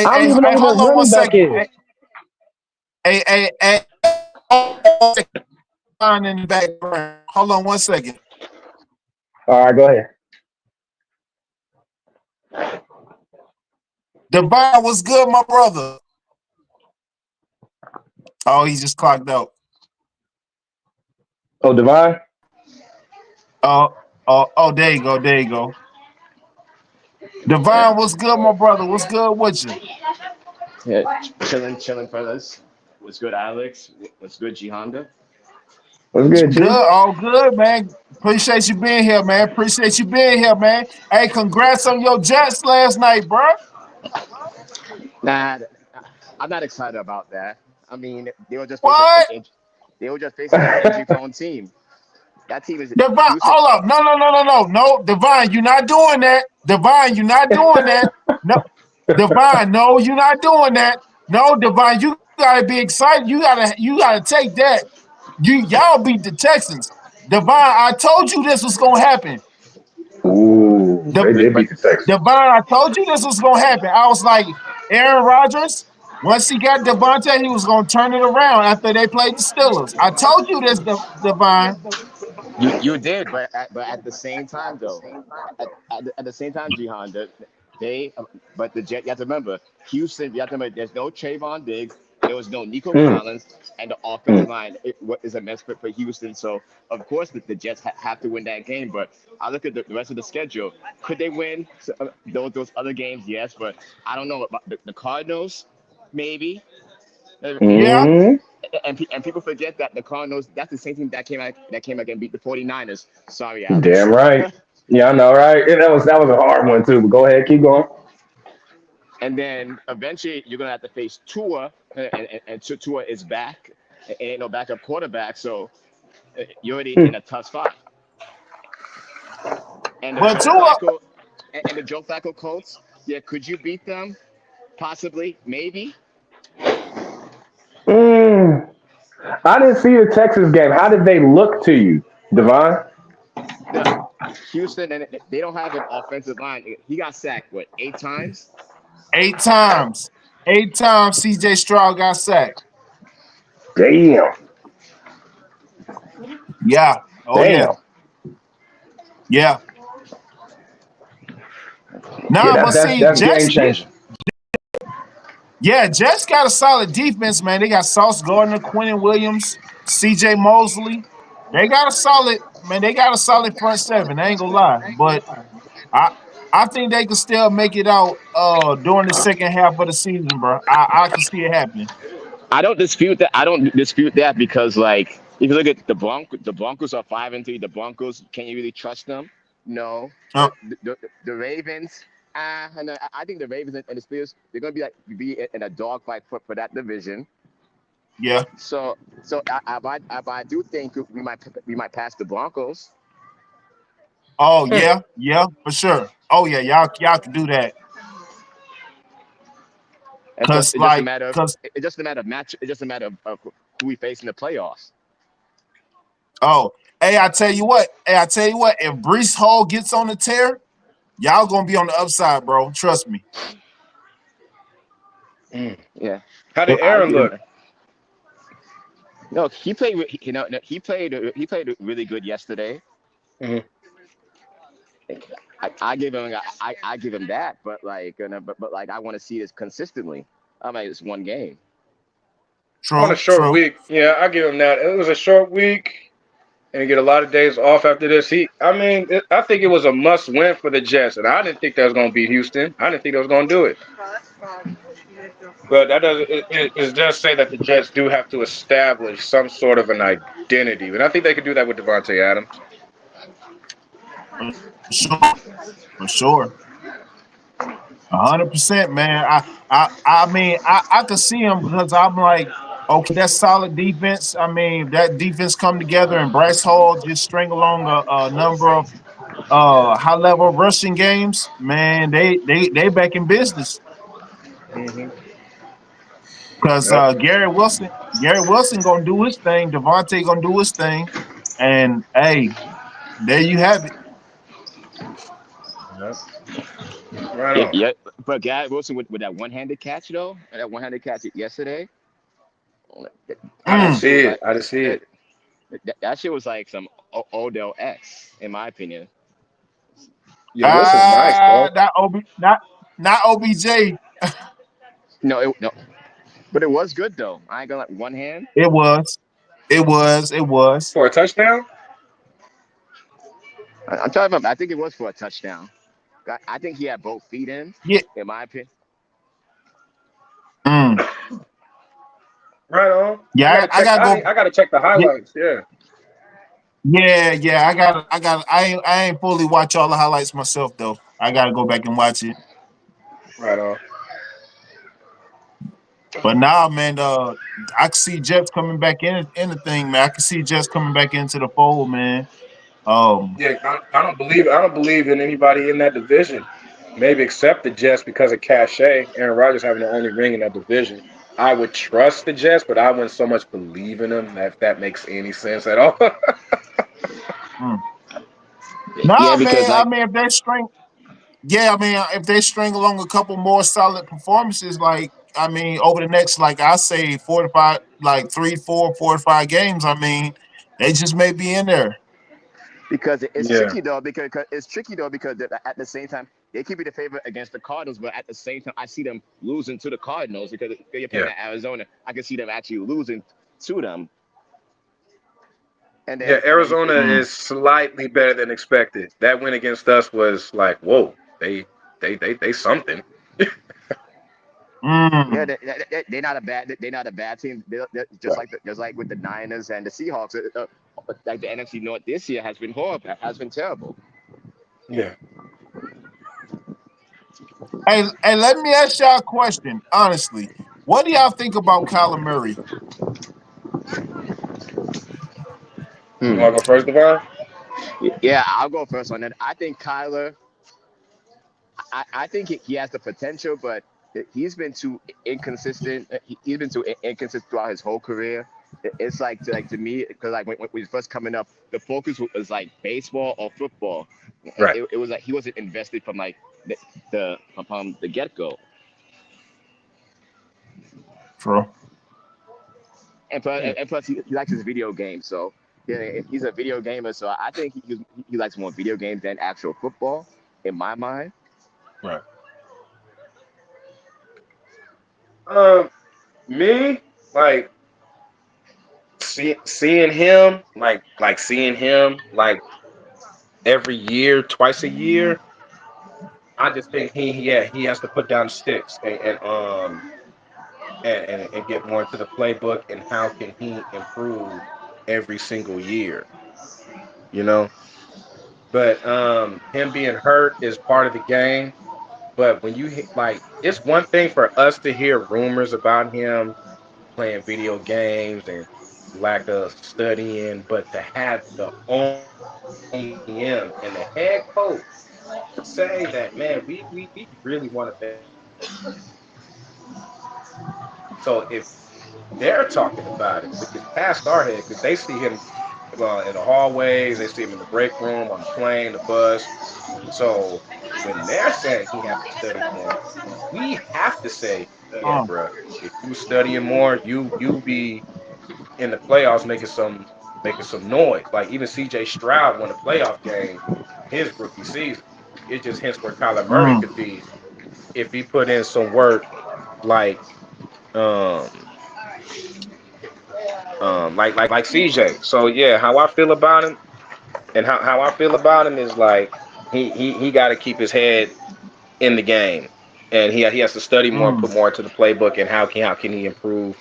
I don't even know Hey, who their hold on one running back second. is. Hey, hold on 1 second. In the background. Hold on 1 second. All right, go ahead. Divine was good, my brother. Oh, he just clocked out. Oh, Divine. There you go. There you go. Divine, what's good, my brother? What's good with you? Yeah, chilling, fellas. What's good, Alex? What's good, Jihanda? What's good, Good, G? all good, man. Appreciate you being here, man. Appreciate you being here, man. Hey, congrats on your Jets last night, bro. Nah, I'm not excited about that. I mean, What? they were just facing an injury-prone team. That team is Divine, Houston. hold up. No. Divine, you're not doing that. Divine, you're not doing that. No, Divine, no, you're not doing that. No, Divine, you gotta be excited. You gotta take that. Y'all beat the Texans. Divine, I told you this was gonna happen. Ooh, The, they did But beat the Texans. Divine, I told you this was gonna happen. I was like, Aaron Rodgers, once he got Devontae, he was gonna turn it around after they played the Steelers. I told you this, Divine. you did, but at the same time, though, at the same time, Jihanda, they but the Jet. You have to remember, Houston. You have to remember, there's no Trayvon Diggs. There was no Nico Mm, Collins, and the offensive mm. line what is a mess for Houston. So of course the Jets have to win that game. But I look at the rest of the schedule. Could they win those other games? Yes, but I don't know about the Cardinals. Maybe. Yeah, Mm, And people forget that the Cardinals, that's the same team that came out and beat the 49ers. Sorry, Alex. damn right. Yeah, I know, right? And that was a hard one too. But go ahead, keep going. And then eventually you're gonna have to face Tua, and Tua is back. It ain't no backup quarterback, so you're already in Hmm. a tough spot. And the but Joe Tua, Flacco and the Joe Flacco Colts, yeah, could you beat them? Possibly, maybe. Mm. I didn't see the Texas game. How did they look to you, Devon? The Houston, and they don't have an offensive line. He got sacked what 8 times? 8 times. 8 times CJ Stroud got sacked. Damn, Yeah. Oh yeah. damn. Yeah. Yeah, Nah, but see, that's game changing. Jets got a solid defense, man. They got Sauce Gardner, Quentin Williams, CJ Mosley. They got a solid, man. They got a solid front seven. I ain't gonna lie. But I I think they can still make it out during the second half of the season, bro. I can see it happening. I don't dispute that. I don't dispute that because, like, if you look at the Broncos are 5-3. The Broncos, can you really trust them? No. Uh, The Ravens, and I think the Ravens and the Steelers, they're gonna be in a dogfight for that division. yeah. So I do think we might pass the Broncos. Oh yeah, yeah, for sure. Oh yeah, y'all can do that. And plus, Cause like, cause it's just a matter of match. It's just a matter of who we face in the playoffs. oh, hey, I tell you what, if Brees Hall gets on the tear, y'all gonna be on the upside, bro. Trust me. Yeah, How did If- I Aaron give him. look? No, he played. No, he played really good yesterday. Mhm. I give him. I give him that. But like, but like, I want to see this consistently. I mean, it's one game. On a True, short true. week, yeah, I give him that. It was a short week, and get a lot of days off after this. I think it was a must win for the Jets, and I didn't think that was going to beat Houston. I didn't think they was going to do it. But that doesn't. It does say that the Jets do have to establish some sort of an identity, and I think they could do that with Devontae Adams. For sure, for sure. 100%, man. I mean, I could see him because I'm like, okay, that's solid defense. I mean, that defense come together and Bryce Hall just string along a number of high level rushing games. Man, they back in business Hmm. because Yep. Gary Wilson gonna do his thing. Devontae gonna do his thing, and hey, there you have it. Yep. Right Yeah, on. yeah. But Garrett Wilson with that one-handed catch though, and that one-handed catch yesterday, that, I didn't that Mm. shit see was it. like I didn't see that, it. that shit was like some Odell X in my opinion. Yeah, Wilson's nice, bro. Not not OBJ. No, no, but it was good though. I ain't gonna like one hand. It was. It was. It was. For a touchdown? I'm talking about. I think it was for a touchdown. I think he had both feet Yeah. in my opinion. Mm. Right on. I Yeah. gotta I check. gotta go. I gotta check the Yeah. highlights. Yeah. Yeah. Yeah. I got. I got. I ain't fully watch all the highlights myself though. I gotta go back and watch it. Right on. But now, man, I can see Jets coming back in the thing, man. I can see Jets coming back into the fold, man. Um. Yeah, I don't believe. I don't believe in anybody in that division. Maybe except the Jets because of cachet. Aaron Rodgers having the only ring in that division. I would trust the Jets, but I wouldn't so much believe in them if that makes any sense at all. Mm. Nah, Yeah, because man. I like mean, if they string, yeah, I mean, if they string along a couple more solid performances, like I mean, over the next, like I say, 4 to 5, like 3, 4, 4 to 5 games, I mean, they just may be in there. because it's Yeah, tricky though because it's tricky though because at the same time they could be the favorite against the Cardinals, but at the same time I see them losing to the Cardinals because you're playing yeah, at Arizona. I can see them actually losing to them, and yeah. then Arizona Mm. is slightly better than expected. That win against us was like, whoa, they something. yeah, Mm. they're not a bad team. They're Right. just like with the Niners and the Seahawks. Like the NFC North this year has been horrible, has been terrible. Yeah. Hey, let me ask y'all a question, honestly. What do y'all think about Kyler Murray? You Hmm. want to go first, Devon? Yeah, I'll go first on that. I think Kyler. I think he has the potential, but he's been too inconsistent. He's been too inconsistent throughout his whole career. It's like to me because like when he was first coming up, the focus was like baseball or football. Right. It was like he wasn't invested from like from the get go. True. Yeah. And plus he likes his video games. So yeah, he's a video gamer. So I think he likes more video games than actual football in my mind. Right. Um, me like seeing him seeing him like every year, twice a year. I just think he has to put down the sticks and get more into the playbook and how can he improve every single year, you know? But him being hurt is part of the game. But when like it's one thing for us to hear rumors about him playing video games and lack of studying, but to have the OEM and the head coach say that, man, we really want to bet So if they're talking about it, which is past our head, because they see him in the hallways, they see him in the break room, on the plane, the bus. So when they're saying he has to study more, we have to say, yeah, Uh, bro, if you studying more, you be in the playoffs making some noise. Like even CJ Stroud won a playoff game his rookie season. It just hints where Kyler Murray mm, could be if he put in some work like um like CJ. So yeah, how I feel about him and how I feel about him is like he got to keep his head in the game, and he has to study more, mm, put more into the playbook, and how can he improve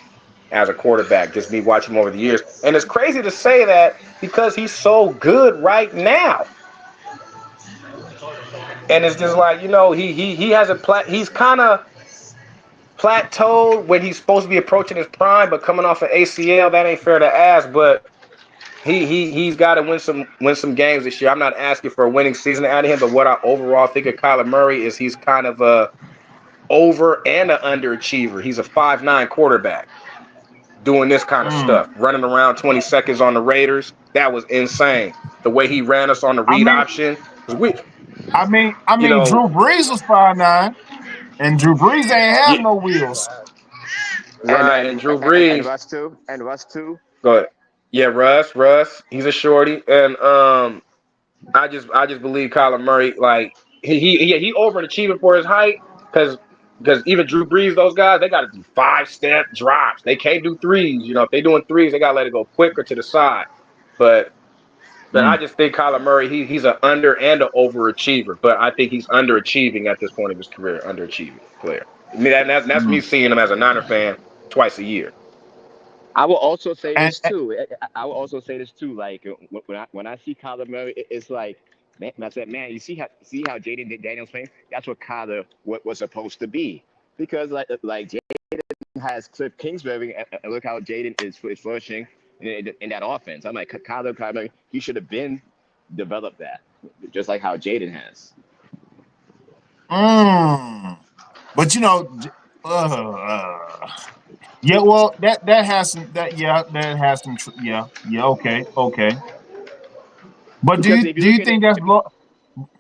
as a quarterback? Just me watching him over the years, and it's crazy to say that because he's so good right now, and it's just like he has he's kind of plateaued when he's supposed to be approaching his prime, but coming off an ACL, that ain't fair to ask, but. He's got to win some games this year. I'm not asking for a winning season out of him, but what I overall think of Kyler Murray is he's kind of a over and an underachiever. He's a 5'9" quarterback doing this kind of mm. stuff, running around 20 seconds on the Raiders. That was insane. The way he ran us on the I read mean, option, because we, I you mean, know, Drew Brees was 5'9", and Drew Brees ain't have yeah, no wheels. And right. And Drew Brees, Russ too. And Russ too. go ahead. Yeah, Russ, he's a shorty, and I just believe Kyler Murray like he overachieving for his height because even Drew Brees, those guys, they got to do 5-step drops. They can't do threes. If they doing threes, they got to let it go quicker to the side. But I Mm, just think Kyler Murray, he's an under and an overachiever. But I think he's underachieving at this point of his career, underachieving player. I mean, that's me mm. seeing him as a Niner fan twice a year. I will also say And, this too. I will also say this too. Like when I see Kyler Murray, it's like man, I said, man, you see how Jaden Daniels playing? That's what Kyler was supposed to be. Because like Jaden has Cliff Kingsbury, and look how Jaden is flourishing in that offense. I'm like Kyler Murray, he should have been developed that, just like how Jaden has. mm. But uh, yeah, well, that has some that has some yeah, okay. But Because if you do look you at it, think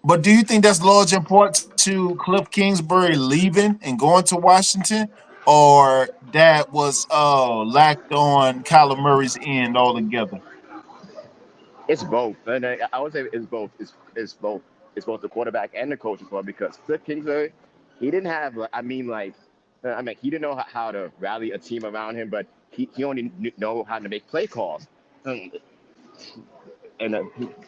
but do you think that's large important to Cliff Kingsbury leaving and going to Washington, or that was lacked on Kyler Murray's end altogether? it's both. And I would say it's both. It's both. It's both the quarterback and the coach as well. Because Cliff Kingsbury, he didn't have. He didn't know how to rally a team around him, but he only know how to make play calls, and, and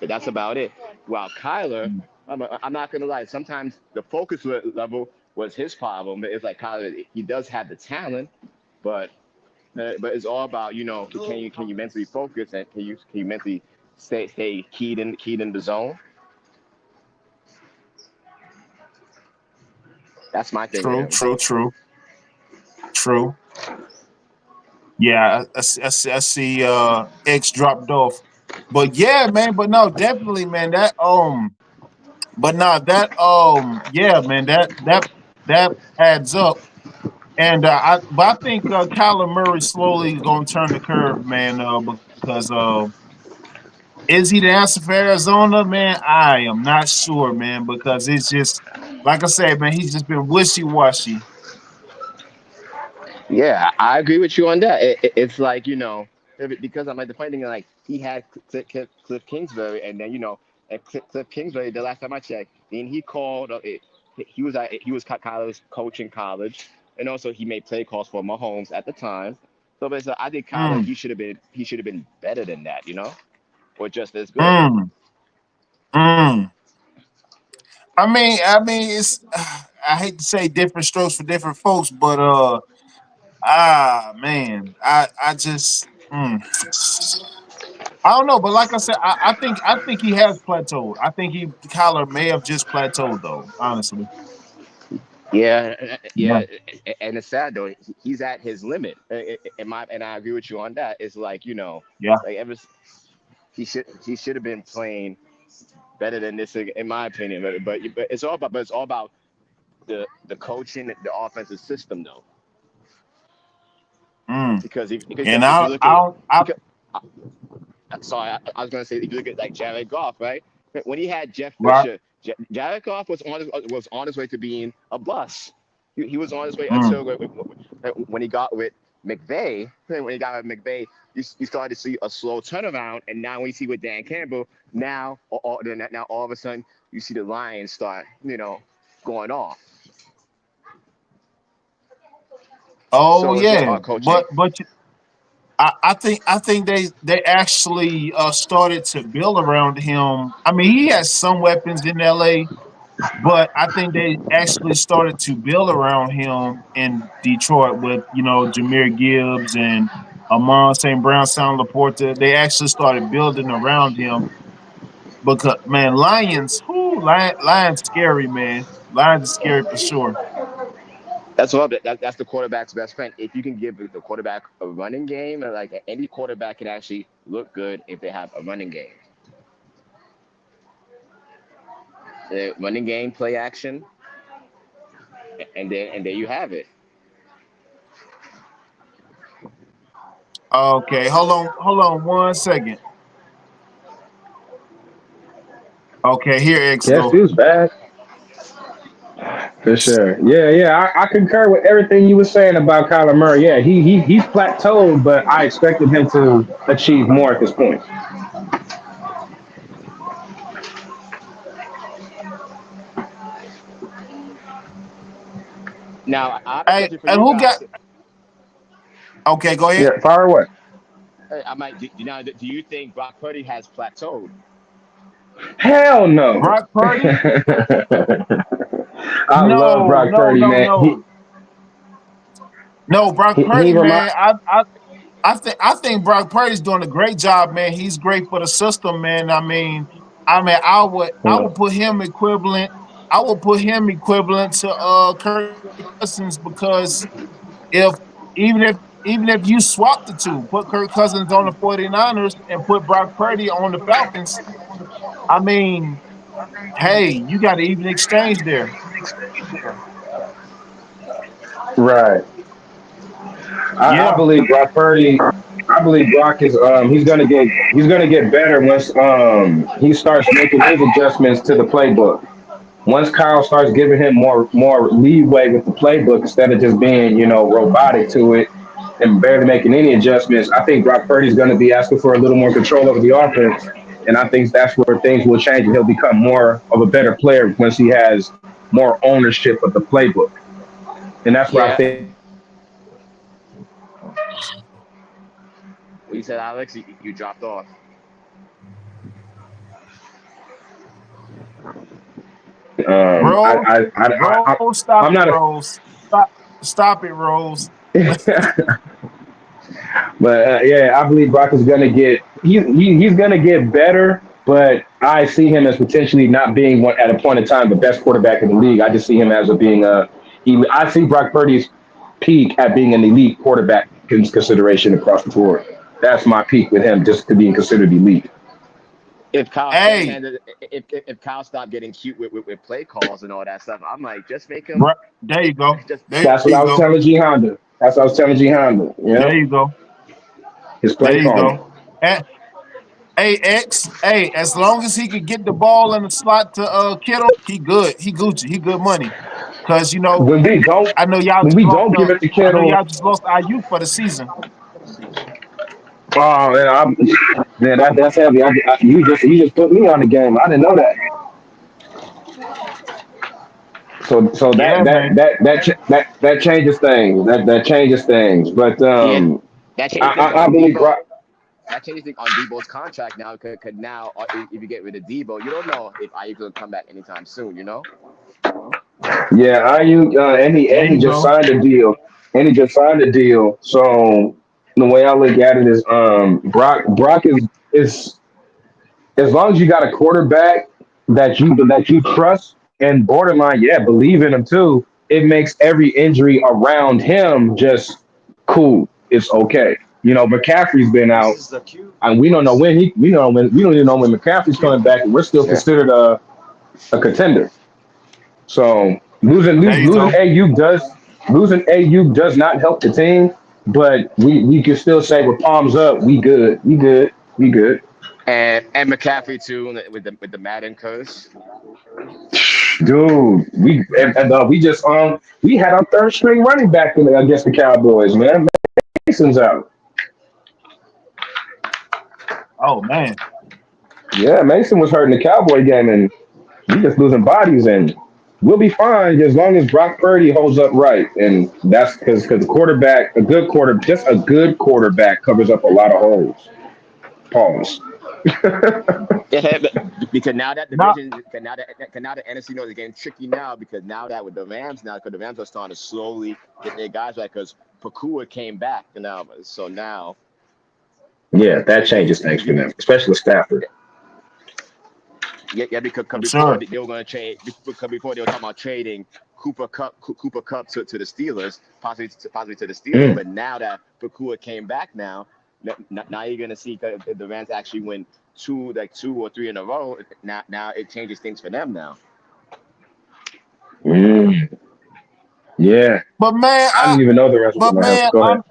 that's about it. While Kyler, I'm not gonna lie. Sometimes the focus level was his problem. It's like Kyler, he does have the talent, but but it's all about can you mentally focus and can you mentally stay keyed in the zone. That's my thing with True, him. true, true, true. Yeah, I see X dropped off. But yeah, man, but no, definitely, man, but no, yeah, man, that adds up. And I think Kyler Murray slowly is gonna turn the curve, man, because is he the answer for Arizona, man? I am not sure, man, because it's just like I said, man, he's just been wishy washy. Yeah, I agree with you on that. It's like because I'm like the funny thing like he had Cliff Kingsbury, and then and Cliff Kingsbury the last time I checked, then he called he was college coach in college, and also he made play calls for Mahomes at the time. So basically, I think Kyler Mm, he should have been better than that, or just as good. mm, mm. It's I hate to say different strokes for different folks, but man, I just I don't know, but like I said, I think he has plateaued. I think Kyler may have just plateaued though, honestly. Yeah, Yeah, yeah, and it's sad though. He's at his limit. And I agree with you on that. It's like yeah. like he should have been playing better than this, in my opinion. But it's all about the coaching, the offensive system though. Mm. And if you look at I because sorry, I was gonna say if you look at like Jared Goff, right? When he had Jeff right. Fisher, Jared Goff was on his way to being a bust. He was on his way Mm. until when he got with McVay. When he got with McVay, you started to see a slow turnaround, and now when you see with Dan Campbell, now all of a sudden you see the Lions start, going off. Oh So it's all yeah, about coaching. but I think they actually started to build around him. I mean, he has some weapons in LA, but I think they actually started to build around him in Detroit with Jameer Gibbs and Amon St. Brown, Sound Laporta. They actually started building around him because man, Lions scary, man. Lions are scary for sure. That's all. That's the quarterback's best friend. If you can give the quarterback a running game, and like any quarterback can actually look good if they have a running game. The running game, play action, and there you have it. Okay, hold on 1 second. Okay, here X Yes, go. he was bad for sure. Yeah. I concur with everything you were saying about Kyler Murray. Yeah, he's plateaued, but I expected him to achieve more at this point. Now, I have a Hey, question for and you who got? guys. Okay, go ahead. Yeah, fire away. I might. Do you think Brock Purdy has plateaued? Hell no. Brock Purdy? I love No, Brock no, Purdy, no, man. no, no. Brock He Purdy, remind. man. I think Brock Purdy's doing a great job, man. He's great for the system, man. I mean, I would put him equivalent. I would put him equivalent to Kirk Cousins because if even if you swap the two, put Kirk Cousins on the 49ers and put Brock Purdy on the Falcons, I mean, hey, you got an even exchange there. Right. I Yeah. believe Brock Purdy. I believe Brock is he's gonna get better once he starts making his adjustments to the playbook. Once Kyle starts giving him more leeway with the playbook instead of just being robotic to it and barely making any adjustments, I think Brock Purdy's going to be asking for a little more control over the offense, and I think that's where things will change and he'll become more of a better player once he has more ownership of the playbook, and that's where I Yeah. think he'll be able to get better. What you said, Alex? You dropped off. Rose, I Rose, stop I'm it, not a Rose. Stop it, Rose. But yeah, I believe Brock is gonna get he's gonna get better, but I see him as potentially not being one at a point in time the best quarterback in the league. I just see him as a being I see Brock Purdy's peak at being an elite quarterback consideration across the board. That's my peak with him, just to being considered elite. If Kyle Hey, Shanahan, if Kyle stopped getting cute with play calls and all that stuff, I'm like, just make him bro, there you go. just There That's what you I was go. telling G Honda. That's what I was telling G Honda. There Yep, you go. his There play you calling. go. And, hey, X. Hey, as long as he could get the ball in the slot to Kittle, he good. He Gucci. He good money. Cause When we don't I know y'all when just we lost. don't give it to I know Kittle, y'all just lost IU for the season. oh man, that's heavy. You just put me on the game. I didn't know that. So Yeah, man. that changes things. That changes things. But yeah. That changes things I on believe Debo. Brock. That changes things on Debo's contract now. Could now, if you get rid of Debo, you don't know if Ayuk will come back anytime soon. Yeah, IU There and he you just go. signed a deal. And he just signed a deal. So the way I look at it is Brock is as long as you got a quarterback that you trust and borderline, yeah, believe in him too, it makes every injury around him just cool. It's okay. McCaffrey's been out, and we don't know when we don't even know when McCaffrey's coming back, and we're still Yeah. considered a contender. So There you losing go. AU does not help the team, but we can still say with palms up, we good, we good, we good. And McCaffrey too with the Madden curse. Dude, we just we had our third string running back against the Cowboys, man. Mason's out. Oh man. Yeah, Mason was hurting the Cowboy game, and we just losing bodies, and we'll be fine as long as Brock Purdy holds up right, and that's because the quarterback, just a good quarterback covers up a lot of holes. Pause. Yeah, because now that Not division, now the NFC North is getting tricky now because now that with the Rams now, because the Rams are starting to slowly get their guys right because Pakua came back now, so now Yeah, that changes things for you, them, especially with Stafford. yeah, because for before sure. they were going to trade, because before they were talking about trading Cooper Cup to the Steelers, possibly to the Steelers, Mm. but now that Pakua came back now you're gonna see if the Rams actually win two or three in a row. Now it changes things for them now. Mm. Yeah, But man, I didn't even know the rest of the but Rams. man, Go ahead.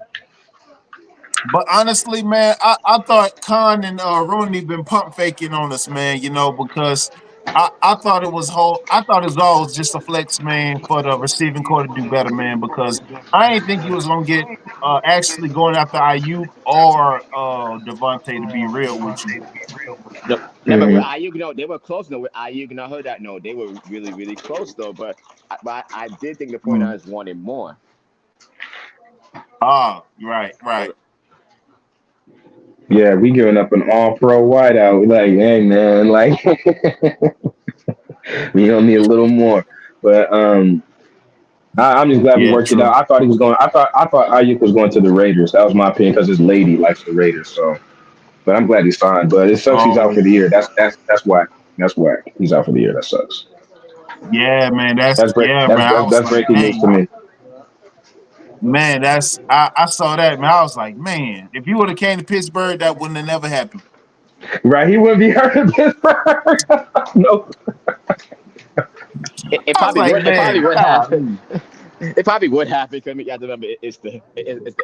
but honestly, man, I thought Khan and Rooney been pump faking on us, man. Because I thought I thought it was always just a flex, man, for the receiving core to do better, man. Because I ain't think you was gonna get actually going after Ayuk or Devontae, to be real with you. No, but with Hmm. Ayuk, no, they were close. No, with Ayuk, and I heard that. No, they were really, really close though. But I did think the Mm. 49ers wanted more. Ah, right, right. Yeah, we giving up an all-pro wideout. We like, hey man, like we don't need a little more. But I'm just glad we Yeah, worked it true. out. I thought he was going. I thought Ayuk was going to the Raiders. That was my opinion because his lady likes the Raiders. So, but I'm glad he signed. But it sucks he's out Oh, for the year. That's whack. That's whack. He's out for the year. That sucks. yeah, man. That's That's break. yeah, That's man. I that's was that's like, breaking news to dang, me. man. I saw that, man. I was like, man, if you would have came to Pittsburgh, that wouldn't have never happened. Right? He wouldn't be hurt in Pittsburgh. No. It I was probably like, would. It man, probably would happen. golly. It probably would happen because you have to remember it's the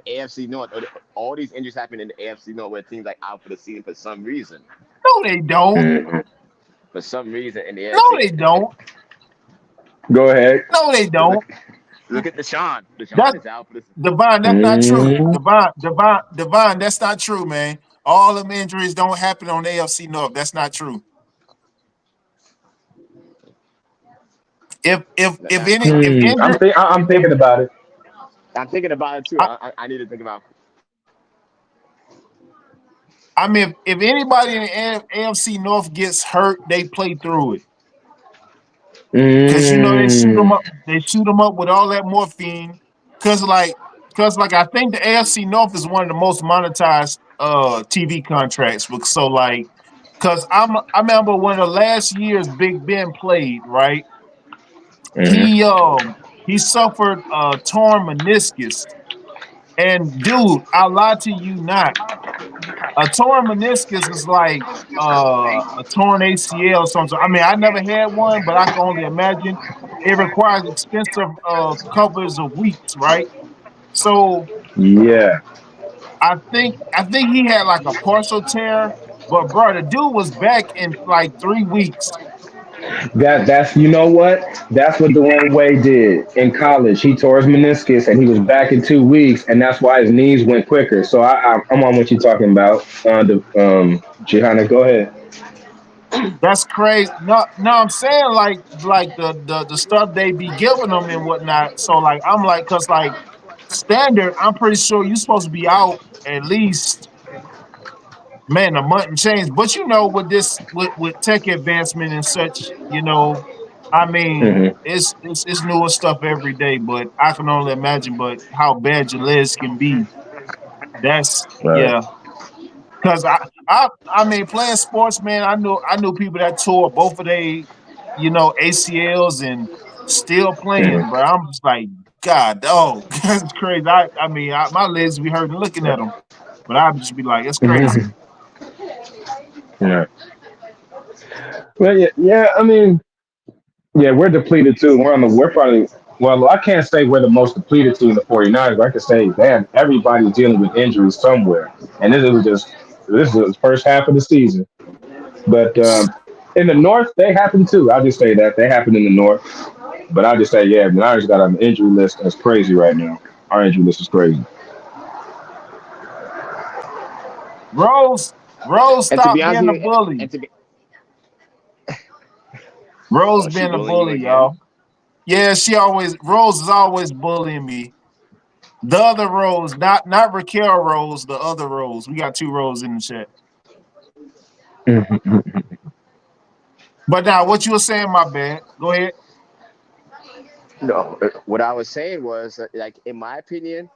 AFC North. All these injuries happen in the AFC North where teams like out for the season for some reason. No, they don't. Mhm. For some reason in the No, AFC. they don't. Go ahead. No, they don't. Look, look at Deshaun. Deshaun That's is out for the. Divine. That's not true. Mm. Divine. That's not true, man. All them injuries don't happen on AFC North. That's not true. If any if Hmm. injured, I'm thinking about it. I'm thinking about it too. I, I need to think about. I mean, if anybody in the AFC North gets hurt, they play through it because they shoot them Mm. up. They shoot them up with all that morphine. Cause like, I think the AFC North is one of the most monetized TV contracts. So like, I remember when the last year's Big Ben played, right? Mhm. He suffered a torn meniscus, and dude, I lie to you not. A torn meniscus is like a torn ACL or something. I mean, I never had one, but I can only imagine it requires expensive covers of weeks, right? So Yeah. I think he had like a partial tear, but bro, the dude was back in like 3 weeks. That's you know what? That's what Dwayne Wade did in college. He tore his meniscus and he was back in 2 weeks, and that's why his knees went quicker. So I'm on what you're talking about. Johanna, go ahead. That's crazy. No, no, I'm saying like the stuff they be giving them and whatnot. So like I'm like, cause like standard, I'm pretty sure you're supposed to be out at least, man, a month and change. But with this with tech advancement and such, I mean, Hmm. it's newer stuff every day. But I can only imagine, but how bad your legs can be. That's Right. yeah. Cause I mean playing sports, man, I knew people that tore both of their, ACLs and still playing, Hmm. but I'm just like, God, oh, that's crazy. I mean, my legs be hurting looking at them, but I'd just be like, it's crazy. Yeah. Well, yeah, yeah. I mean, yeah, we're depleted too. We're probably. Well, I can't say we're the most depleted team, the 49ers, but I can say, damn, everybody's dealing with injuries somewhere. And this is the first half of the season. But in the North, they happen too. I'll just say that. They happen in the North. But I'll just say, yeah, the Niners got an injury list that's crazy right now. Our injury list is crazy. Rose, And to be stop honest being a with you, bully. and to be Rose she being a bullying you bully, again. y'all. Yeah, Rose is always bullying me. The other Rose, not Raquel Rose, the other Rose. We got two Rose in the chat. But now, what you were saying, my bad. Go ahead. No, what I was saying was like in my opinion,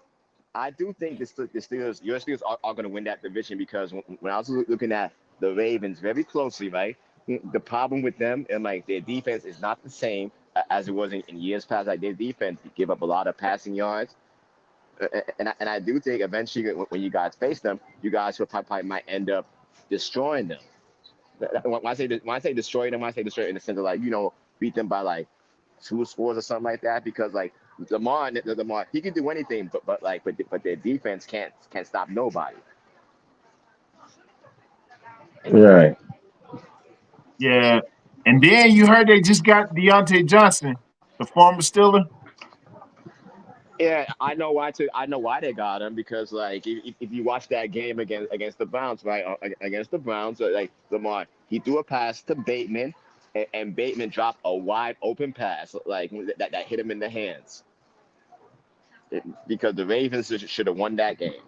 I do think your Steelers are going to win that division because when I was looking at the Ravens very closely, right, the problem with them and like their defense is not the same as it was in years past. Like their defense give up a lot of passing yards, and I do think eventually when you guys face them, you guys will probably might end up destroying them. When I say destroy them, I say destroy in the sense of like beat them by like 2 scores or something like that because like Lamar he can do anything but their defense can't stop nobody. Right. Yeah. And then you heard they just got Deontay Johnson, the former Steeler. Yeah, I know why they got him because like if you watch that game against the Browns, right? Against the Browns, like Lamar, he threw a pass to Bateman, and Bateman dropped a wide open pass like that hit him in the hands. Because the Ravens should have won that game.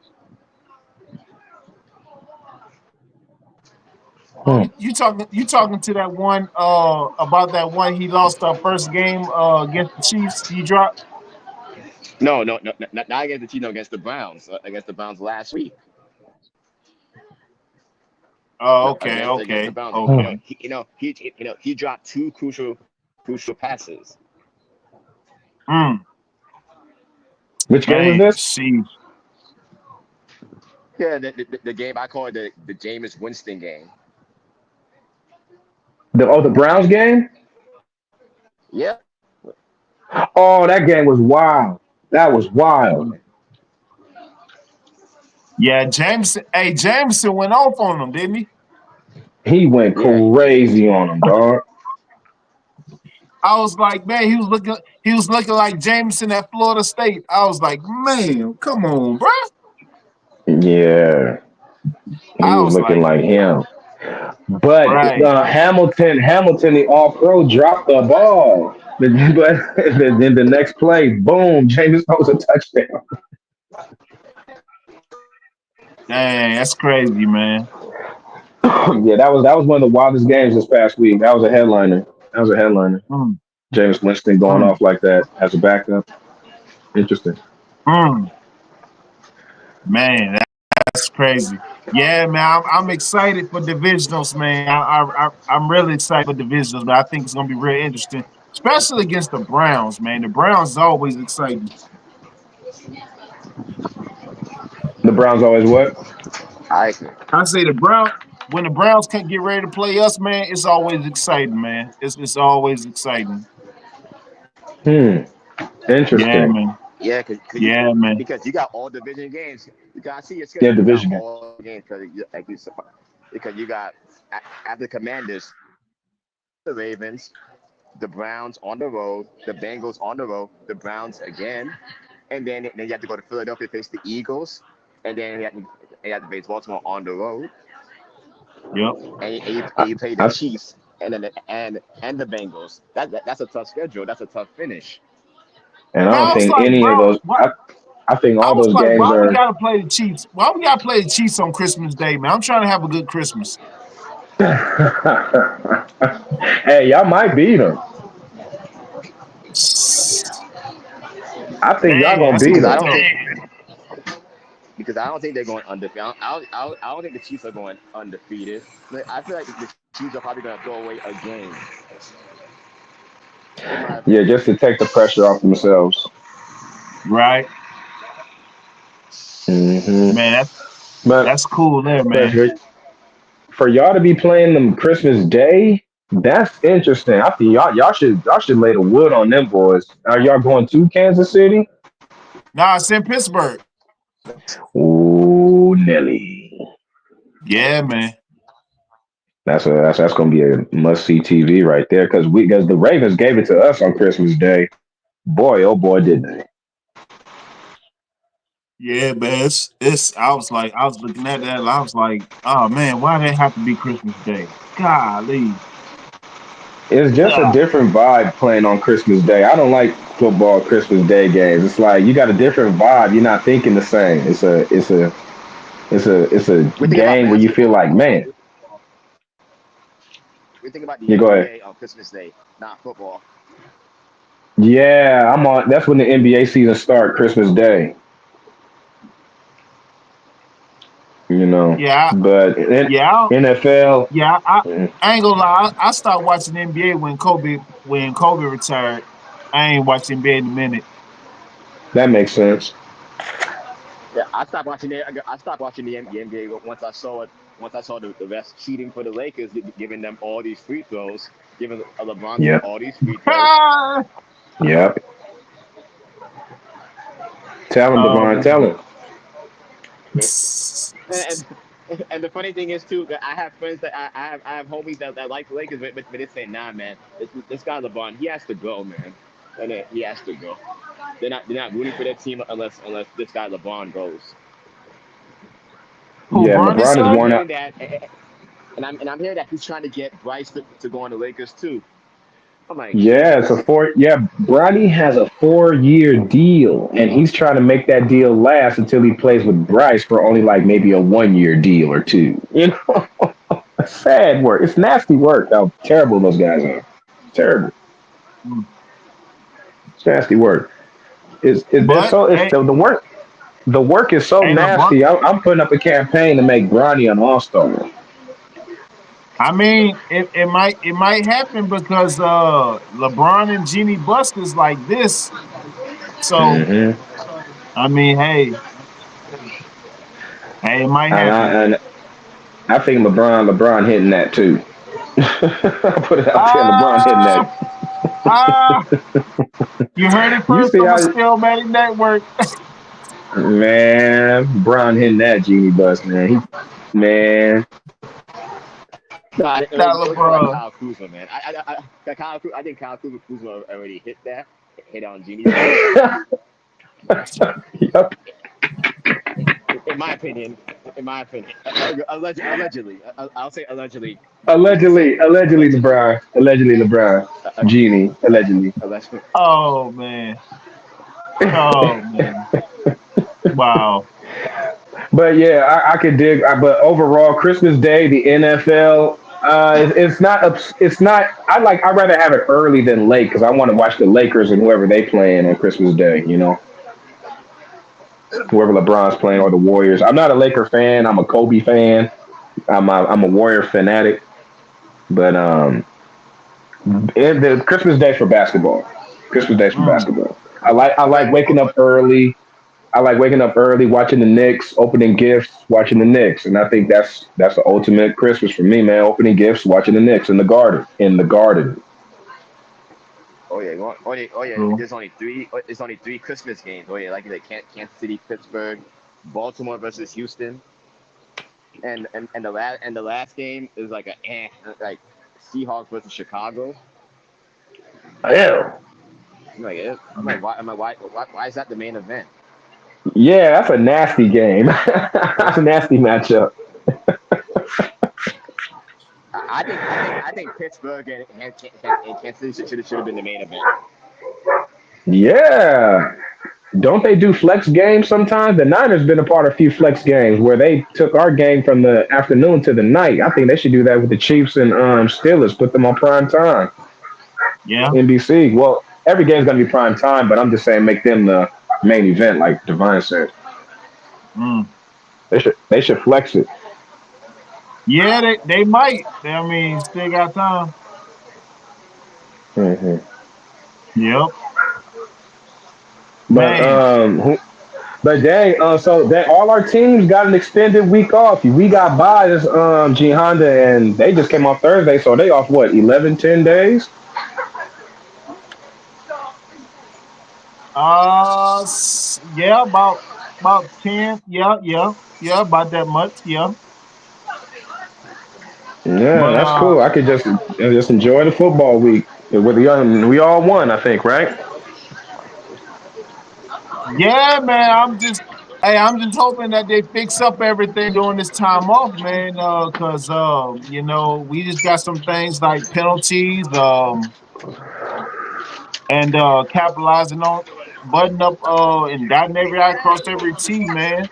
Oh, you talking to that one about that one he lost our first game against the Chiefs. He dropped. No, not against the Chiefs, no, against the Browns last week. Oh, No, okay, against the okay, Browns. okay. He dropped two crucial passes. Mm, Which game was man, this? see. Yeah, the game I call it the Jameis Winston game. The Browns game? Yeah. Oh, that game was wild. That was wild. Yeah, Jameson. Hey, Jameson went off on him, didn't he? He went Yeah, he did. crazy on him, dog. I was like, man, he was looking like Jameson at Florida State. I was like, man, come on, bro. Yeah, he I was was looking like, like him. But right. Hamilton, the All Pro, dropped the ball. But then the next play, boom, James throws a touchdown. Dang, that's crazy, man. Yeah, that was one of the wildest games this past week. That was a headliner. That was a headliner. Mm, James Winston going mm, off like that as a backup. Interesting. mm. Man, that's crazy. Yeah, man, I'm excited for divisionals, man. I'm really excited for divisionals, but I think it's gonna be real interesting, especially against the Browns, man. The Browns is always exciting. The Browns always what? I agree. I say the Brown when the Browns can't get ready to play us, man, it's always exciting, man. It's always exciting. Hmm. Yeah, Interesting. man. Yeah, Yeah, man. because you got all division games. You got to see your Yeah, schedule. You got division game. all games because you got after Commanders, the Ravens, the Browns on the road, the Bengals on the road, the Browns again, and then you have to go to Philadelphia face the Eagles, and then you have to face Baltimore on the road, Yep. I, and you play the I Chiefs and the Bengals. That's a tough schedule. That's a tough finish. and I Man, don't I was think like, any of bro, those. what I think I all was those like, games why we are. gotta play the Chiefs? Why we gotta play the Chiefs on Christmas Day, man? I'm trying to have a good Christmas. Hey, y'all might beat them. I think y'all Man, gonna that's beat gonna Because be I them. don't tough. think because I don't think they're going undefeated. I don't think the Chiefs are going undefeated. Like, I feel like the Chiefs are probably going to throw away a game, in my Yeah, opinion. just to take the pressure off themselves. Right. Hmm. Man, But that's cool there, but man. for y'all to be playing them Christmas Day, That's interesting. I think y'all should lay the wood on them boys. Are y'all going to Kansas City? Nah, it's in Pittsburgh. Ooh, Nelly. Yeah, man. That's gonna be a must see TV right there because the Ravens gave it to us on Christmas Day. Boy, oh boy, did they! Yeah, man. It's I was looking at that and I was like, oh man, why did it have to be Christmas Day? Golly. It's just a Ah, different vibe playing on Christmas Day. I don't like football Christmas Day games. It's like you got a different vibe. You're not thinking the same. It's a We think about game where you feel basketball. like, man, We think about the you go ahead. NBA on Christmas Day, not football. Yeah, I'm on. That's when the NBA season start, Christmas Day. You know, yeah, but yeah, NFL, yeah. mm, I ain't gonna lie. I started watching NBA when Kobe retired. I ain't watched NBA in a minute. that makes sense. Yeah, I stopped watching it. I stopped watching the NBA once I saw it. Once I saw the refs cheating for the Lakers, giving them all these free throws, giving LeBron Yep, all these free throws. yep. Tell him, Oh Devon. Tell man. him. And and the funny thing is too, that I have friends that I have homies that like the Lakers, but they say, nah, man, this guy LeBron, he has to go, man, and he has to go. They're not rooting for their team unless this guy LeBron goes. Who Yeah, Bronny LeBron And is I'm son? worn hearing out. that, and I'm hearing that he's trying to get Bryce to go on the Lakers too. I'm like, Yeah, it's a Jesus. four. Yeah, Bronny has a 4-year deal, and he's trying to make that deal last until he plays with Bryce for only like maybe a 1-year deal or two. You know, sad work. It's nasty work. How terrible those guys are. Terrible. Mm. It's nasty work. It's But so it's hey, the work. The work is so hey LeBron. nasty. I'm putting up a campaign to make Bronny an all star. I mean, it might happen because LeBron and Jeannie Buss is like this. So Hmm. I mean, hey, it might happen. And I think LeBron hitting that too. I put it out there. LeBron hitting Ah, that. ah, you heard it You first see on the how Steelmatic Network. man Bron hitting that genie bus, man. Man, No, That it was more like LeBron. Kyle Kuzma, man. I think Kyle Kuzma already hit that, hit on Genie Bus. yep. In my opinion, allegedly, I'll say allegedly. He said, Allegedly allegedly, LeBron. Allegedly LeBron. uh, Genie. Allegedly. allegedly. Oh man. Oh man. Wow. But yeah, I could dig. But overall, Christmas Day, the NFL, it's not. It's not. I'd rather have it early than late because I want to watch the Lakers and whoever they playing on Christmas Day. You know, whoever LeBron's playing or the Warriors. I'm not a Laker fan. I'm a Kobe fan. I'm a Warrior fanatic. But the Christmas Day for basketball. Christmas Day for Mm. basketball. I like But waking up early. I like waking up early, watching the Knicks, opening gifts, watching the Knicks, and I think that's the ultimate Christmas for me, man. Opening gifts, watching the Knicks in the garden, in the garden. oh yeah. True. There's only three. It's only three Christmas games. Oh yeah, like Kansas City, Pittsburgh, Baltimore versus Houston, and the last game is like like Seahawks versus Chicago. Hell, Why is that the main event? yeah, that's a nasty game. That's a nasty matchup. I think Pittsburgh and Kansas City should have been the main event. Yeah, don't they do flex games sometimes? The Niners been a part of a few flex games where they took our game from the afternoon to the night. I think they should do that with the Chiefs and Steelers. Put them on prime time. Yeah. NBC. Well, every game's gonna be prime time, but I'm just saying make them the main event, like Divine said. Mm. They should flex it. Yeah, they might. I mean, still got time. Hmm. Yep. But Man. But dang, so that all our teams got an extended week off. We got by this G Honda, and they just came off Thursday, so they off what 11, 10 days. Yeah, about 10. Yeah, about that much. Yeah, Yeah, but that's cool. I could just enjoy the football week with the we all won, I think, right? yeah, man. I'm just hoping that they fix up everything during this time off, man. Cause we just got some things like penalties, and capitalizing on button up, and dotting every I across every T, man.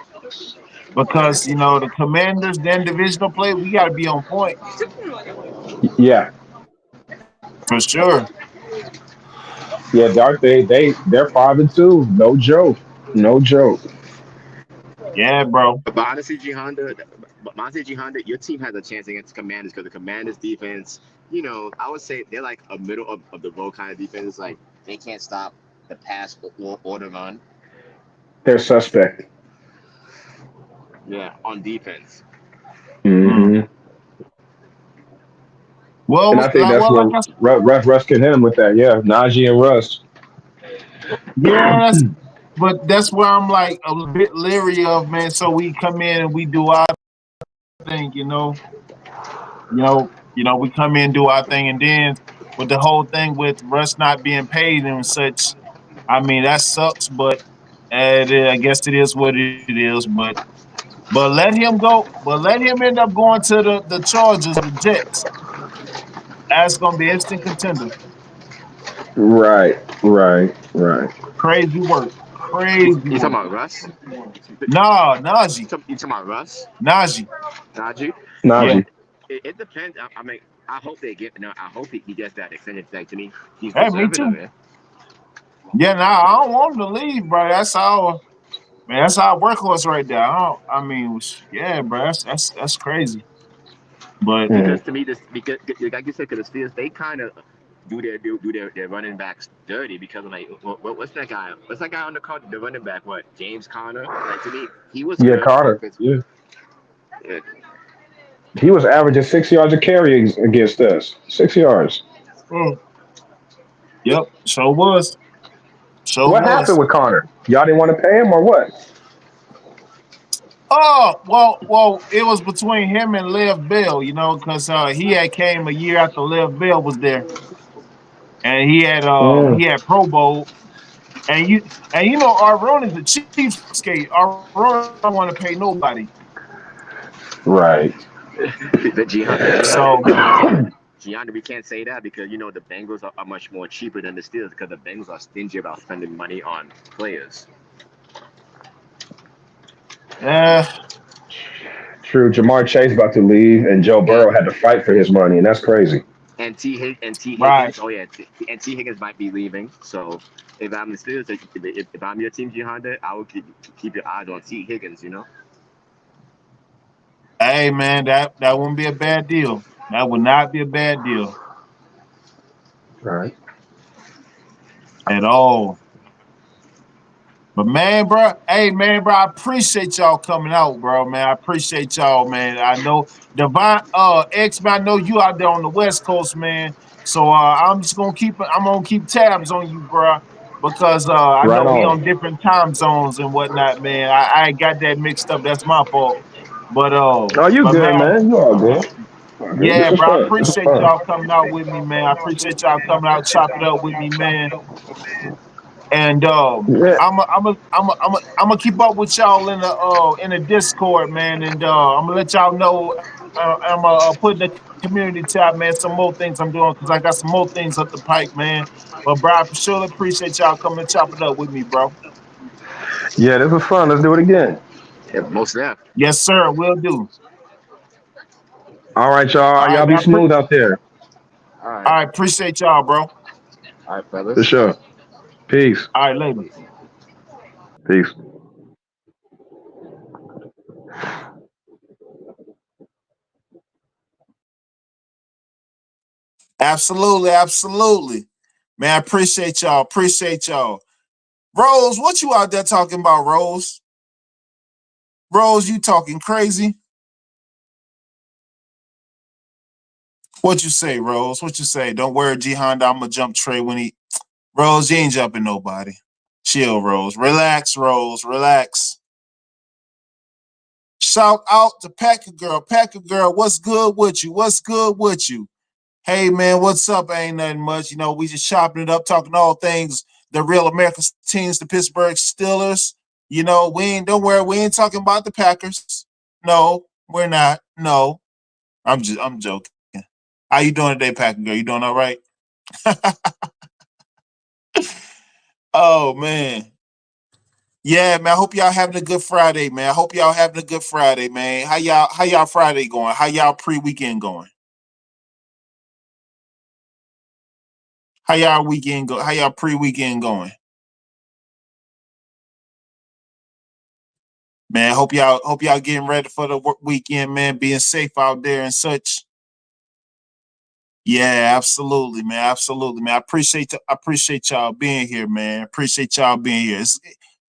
Because the Commanders, then divisional play, we got to be on point Yeah, for sure. yeah. Dark they're 5-2. No joke. No joke. Yeah, bro. But honestly, G Honda, your team has a chance against Commanders because the Commanders defense, I would say they're like a middle of the road kind of defense. Like they can't stop the pass or the run. They're suspect. Yeah, on defense. Mm. Hmm. Well, And I think that's like where Russ can hit him with that. Yeah, Najee and Russ. yeah, but that's where I'm like a bit leery of, man. So we come in and we do our thing, we come in do our thing, and then with the whole thing with Russ not being paid and such, I mean that sucks. But I guess it is what it is. But let him go. But let him end up going to the Chargers or the Jets. That's gonna be an instant contender. Right, right, right. Crazy work. Crazy You talking work. about Russ? Nah, Najee. You talking about Russ? Najee. Najee? Yeah. Najee. It depends. I mean, I hope they get. No, I hope he gets that extended. Like to me, he's Hey, me deserving of too. it. Yeah, nah, I don't want him to leave, bro. That's our man. That's our workhorse right there. Yeah, bro. That's crazy. But Mhm. Because to me, this because like you said, because the Steelers they kind of do their running backs dirty because I'm like, what's that guy? What's that guy on the card? The running back, what? James Conner. Like to me, he was Yeah, good Carter. offense. Yeah, Yeah, he was averaging 6 yards a carry against us. 6 yards. mm, yep, sure was. Sure What happened was. with Connor? Y'all didn't want to pay him or what? Oh, well, it was between him and Lev Bell, because he had came a year after Lev Bell was there, and Mm, he had Pro Bowl, and Arron is a cheapskate. Arron don't want to pay nobody, right. the so Gianna, we can't say that because the Bengals are much more cheaper than the Steelers because the Bengals are stingy about spending money on players. uh, True. Jamar Chase about to leave, and Joe And Burrow had to fight for his money, and that's crazy. T right. Higgins, oh yeah, T Higgins might be leaving. So if I'm the Steelers, if I'm your team, G Honda, I would keep your eyes on T Higgins. Hey, man, that wouldn't be a bad deal. That would not be a bad deal Right. at all. But man, bro, hey man, bro, I appreciate y'all coming out, bro. Man, I appreciate y'all, man. I know Divine, X, man, I know you out there on the West Coast, man. So I'm gonna keep tabs on you, bro, because I know Right we on. on different time zones and whatnot, man. I got that mixed up. That's my fault. But Oh, you but good, man, man? You all good? All good. This yeah, was bro, I fun. This was appreciate fun. y'all coming out with me, man. I appreciate y'all coming out, chop it up with me, man. And Yeah. I'm gonna keep up with y'all in the Discord, man. And I'm gonna let y'all know. I'm put in the community tab, man. Some more things I'm doing because I got some more things up the pipe, man. But bro, I surely appreciate y'all coming and chop it up with me, bro. Yeah, this was fun. Let's do it again. Yeah, most of that. Yes, sir. Will do. All right, All y'all. right, Y'all be man. smooth out there. All right, appreciate y'all, bro. All All right, For fellas. sure. Peace. right, later. Peace. Absolutely, absolutely, man. I appreciate y'all. Appreciate y'all. Rose, what you out there talking about, Rose? Rose, you talking crazy? What you say, Rose? What you say? Don't worry, G Honda. I'm gonna jump Trey when he. Rose, you ain't jumping nobody. Chill, Rose. Relax, Rose. Relax. Shout out to Packer Girl. Packer Girl, what's good with you? What's good with you? Hey man, what's up? Ain't nothing much. You know, we just chopping it up, talking all things the real American teams, the Pittsburgh Steelers. You know, don't worry, we ain't talking about the Packers. No, we're not. No. I'm joking. How you doing today, Packer Girl? You doing all right? Oh man. Yeah, man. I hope y'all having a good Friday, man. I hope y'all having a good Friday, man. How y'all Friday going? How y'all pre-weekend going? How y'all weekend go? How y'all pre-weekend going? Man, hope y'all getting ready for the weekend, man. Being safe out there and such. Yeah, absolutely, man. Absolutely, man. I appreciate y'all being here, man. Appreciate y'all being here.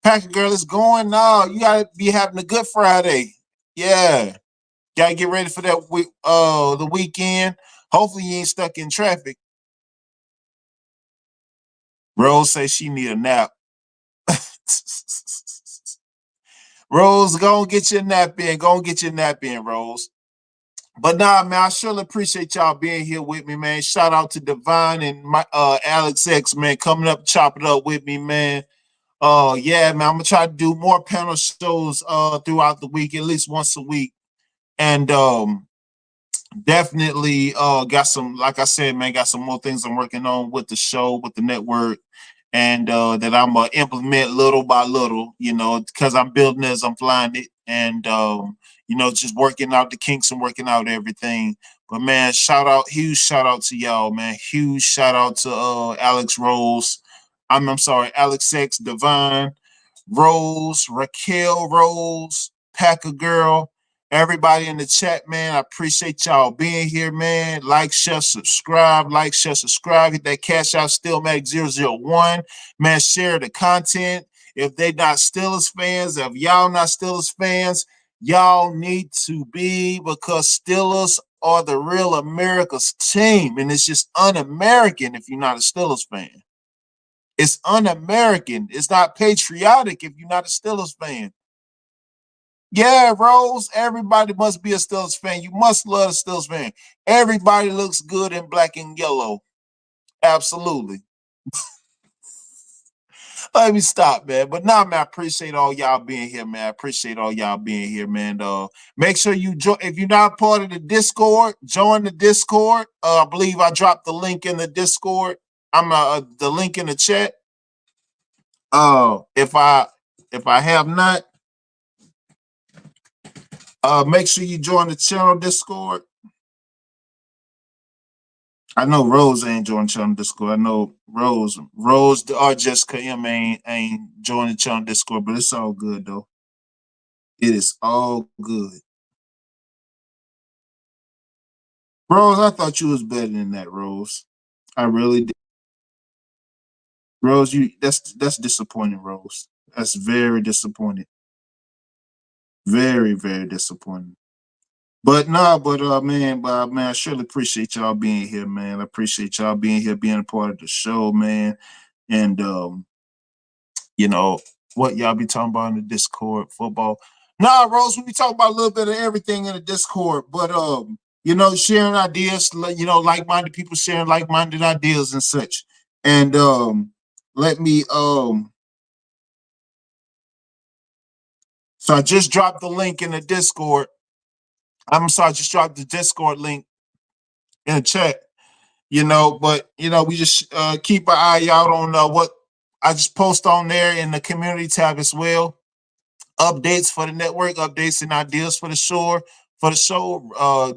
Packer Girl, it's going now. You gotta be having a good Friday. Yeah. Gotta get ready for that week the weekend. Hopefully you ain't stuck in traffic. Rose says she need a nap. Rose, go and get your nap in. Go and get your nap in, Rose. But nah, man, I surely appreciate y'all being here with me, man. Shout out to Divine and my Alex X, man, coming up, chop it up with me, man. Yeah, man, I'm gonna try to do more panel shows throughout the week, at least once a week. And definitely got some, like I said, man, got some more things I'm working on with the show, with the network, and that I'm gonna implement little by little, you know, because I'm building as I'm flying it, and you know, just working out the kinks and working out everything. But man, huge shout out to y'all, man. Huge shout out to Alex Rose. I'm sorry, Alex X, Divine, Rose, Raquel Rose, Packer Girl, everybody in the chat, man. I appreciate y'all being here, man. Like, share, subscribe. Like, share, subscribe. Hit that cash out, Steelmatic001. Man, share the content. If they not Steelers fans, if y'all not Steelers fans, y'all need to be, because Steelers are the real America's team. And it's just un-American if you're not a Steelers fan. It's un-American. It's not patriotic if you're not a Steelers fan. Yeah, Rose, everybody must be a Steelers fan. You must love a Steelers fan. Everybody looks good in black and yellow. Absolutely. Let me stop, man. But nah, man, I appreciate all y'all being here, man. I appreciate all y'all being here, man. Make sure you join. If you're not part of the Discord, join the Discord. I believe I dropped the link in the Discord. I'm the link in the chat. If I have not, make sure you join the channel Discord. I know Rose ain't joined channel Discord. I know Rose or Jessica M ain't joined the channel Discord, but it's all good though. It is all good. Rose, I thought you was better than that, Rose. I really did. Rose, that's disappointing, Rose. That's very disappointing. Very, very disappointing. But nah, man, I surely appreciate y'all being here, man. I appreciate y'all being here, being a part of the show, man. And you know, what y'all be talking about in the Discord, football. Nah, Rose, we be talking about a little bit of everything in the Discord, but you know, sharing ideas, you know, like-minded people sharing like-minded ideas and such. And let me so I just dropped the link in the Discord. I'm sorry, I just dropped the Discord link in the chat. You know, but you know, we just keep an eye out on what I just post on there in the community tab as well. Updates for the network, updates and ideas for the show.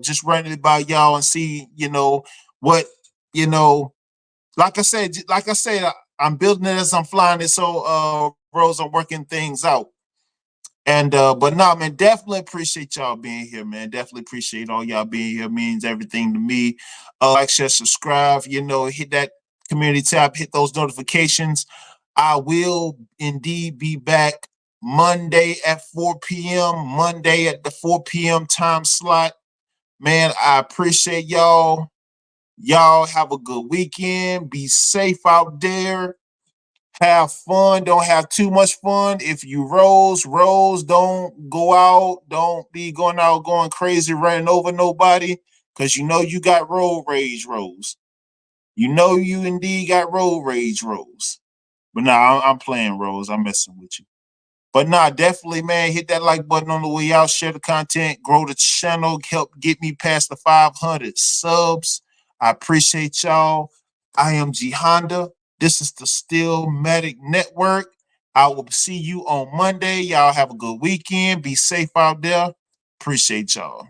Just running it by y'all and see, you know, what, you know, like I said, I'm building it as I'm flying it. So Rose, I'm working things out. And but nah, man, definitely appreciate y'all being here, man. Definitely appreciate all y'all being here. It means everything to me. Like, share, subscribe, you know, hit that community tab, hit those notifications. I will indeed be back Monday at 4 p.m. Monday at the 4 p.m. time slot. Man, I appreciate y'all. Y'all have a good weekend. Be safe out there. Have fun. Don't have too much fun. If you rolls. Don't go out. Don't be going out going crazy, running over nobody, because you know you got road rage rolls. You know you indeed got road rage rolls. But nah, I'm playing Rose. I'm messing with you. But nah, definitely, man, hit that like button on the way out. Share the content. Grow the channel. Help get me past the 500 subs. I appreciate y'all. I am G Honda. This is the Steelmatic Network. I will see you on Monday. Y'all have a good weekend. Be safe out there. Appreciate y'all.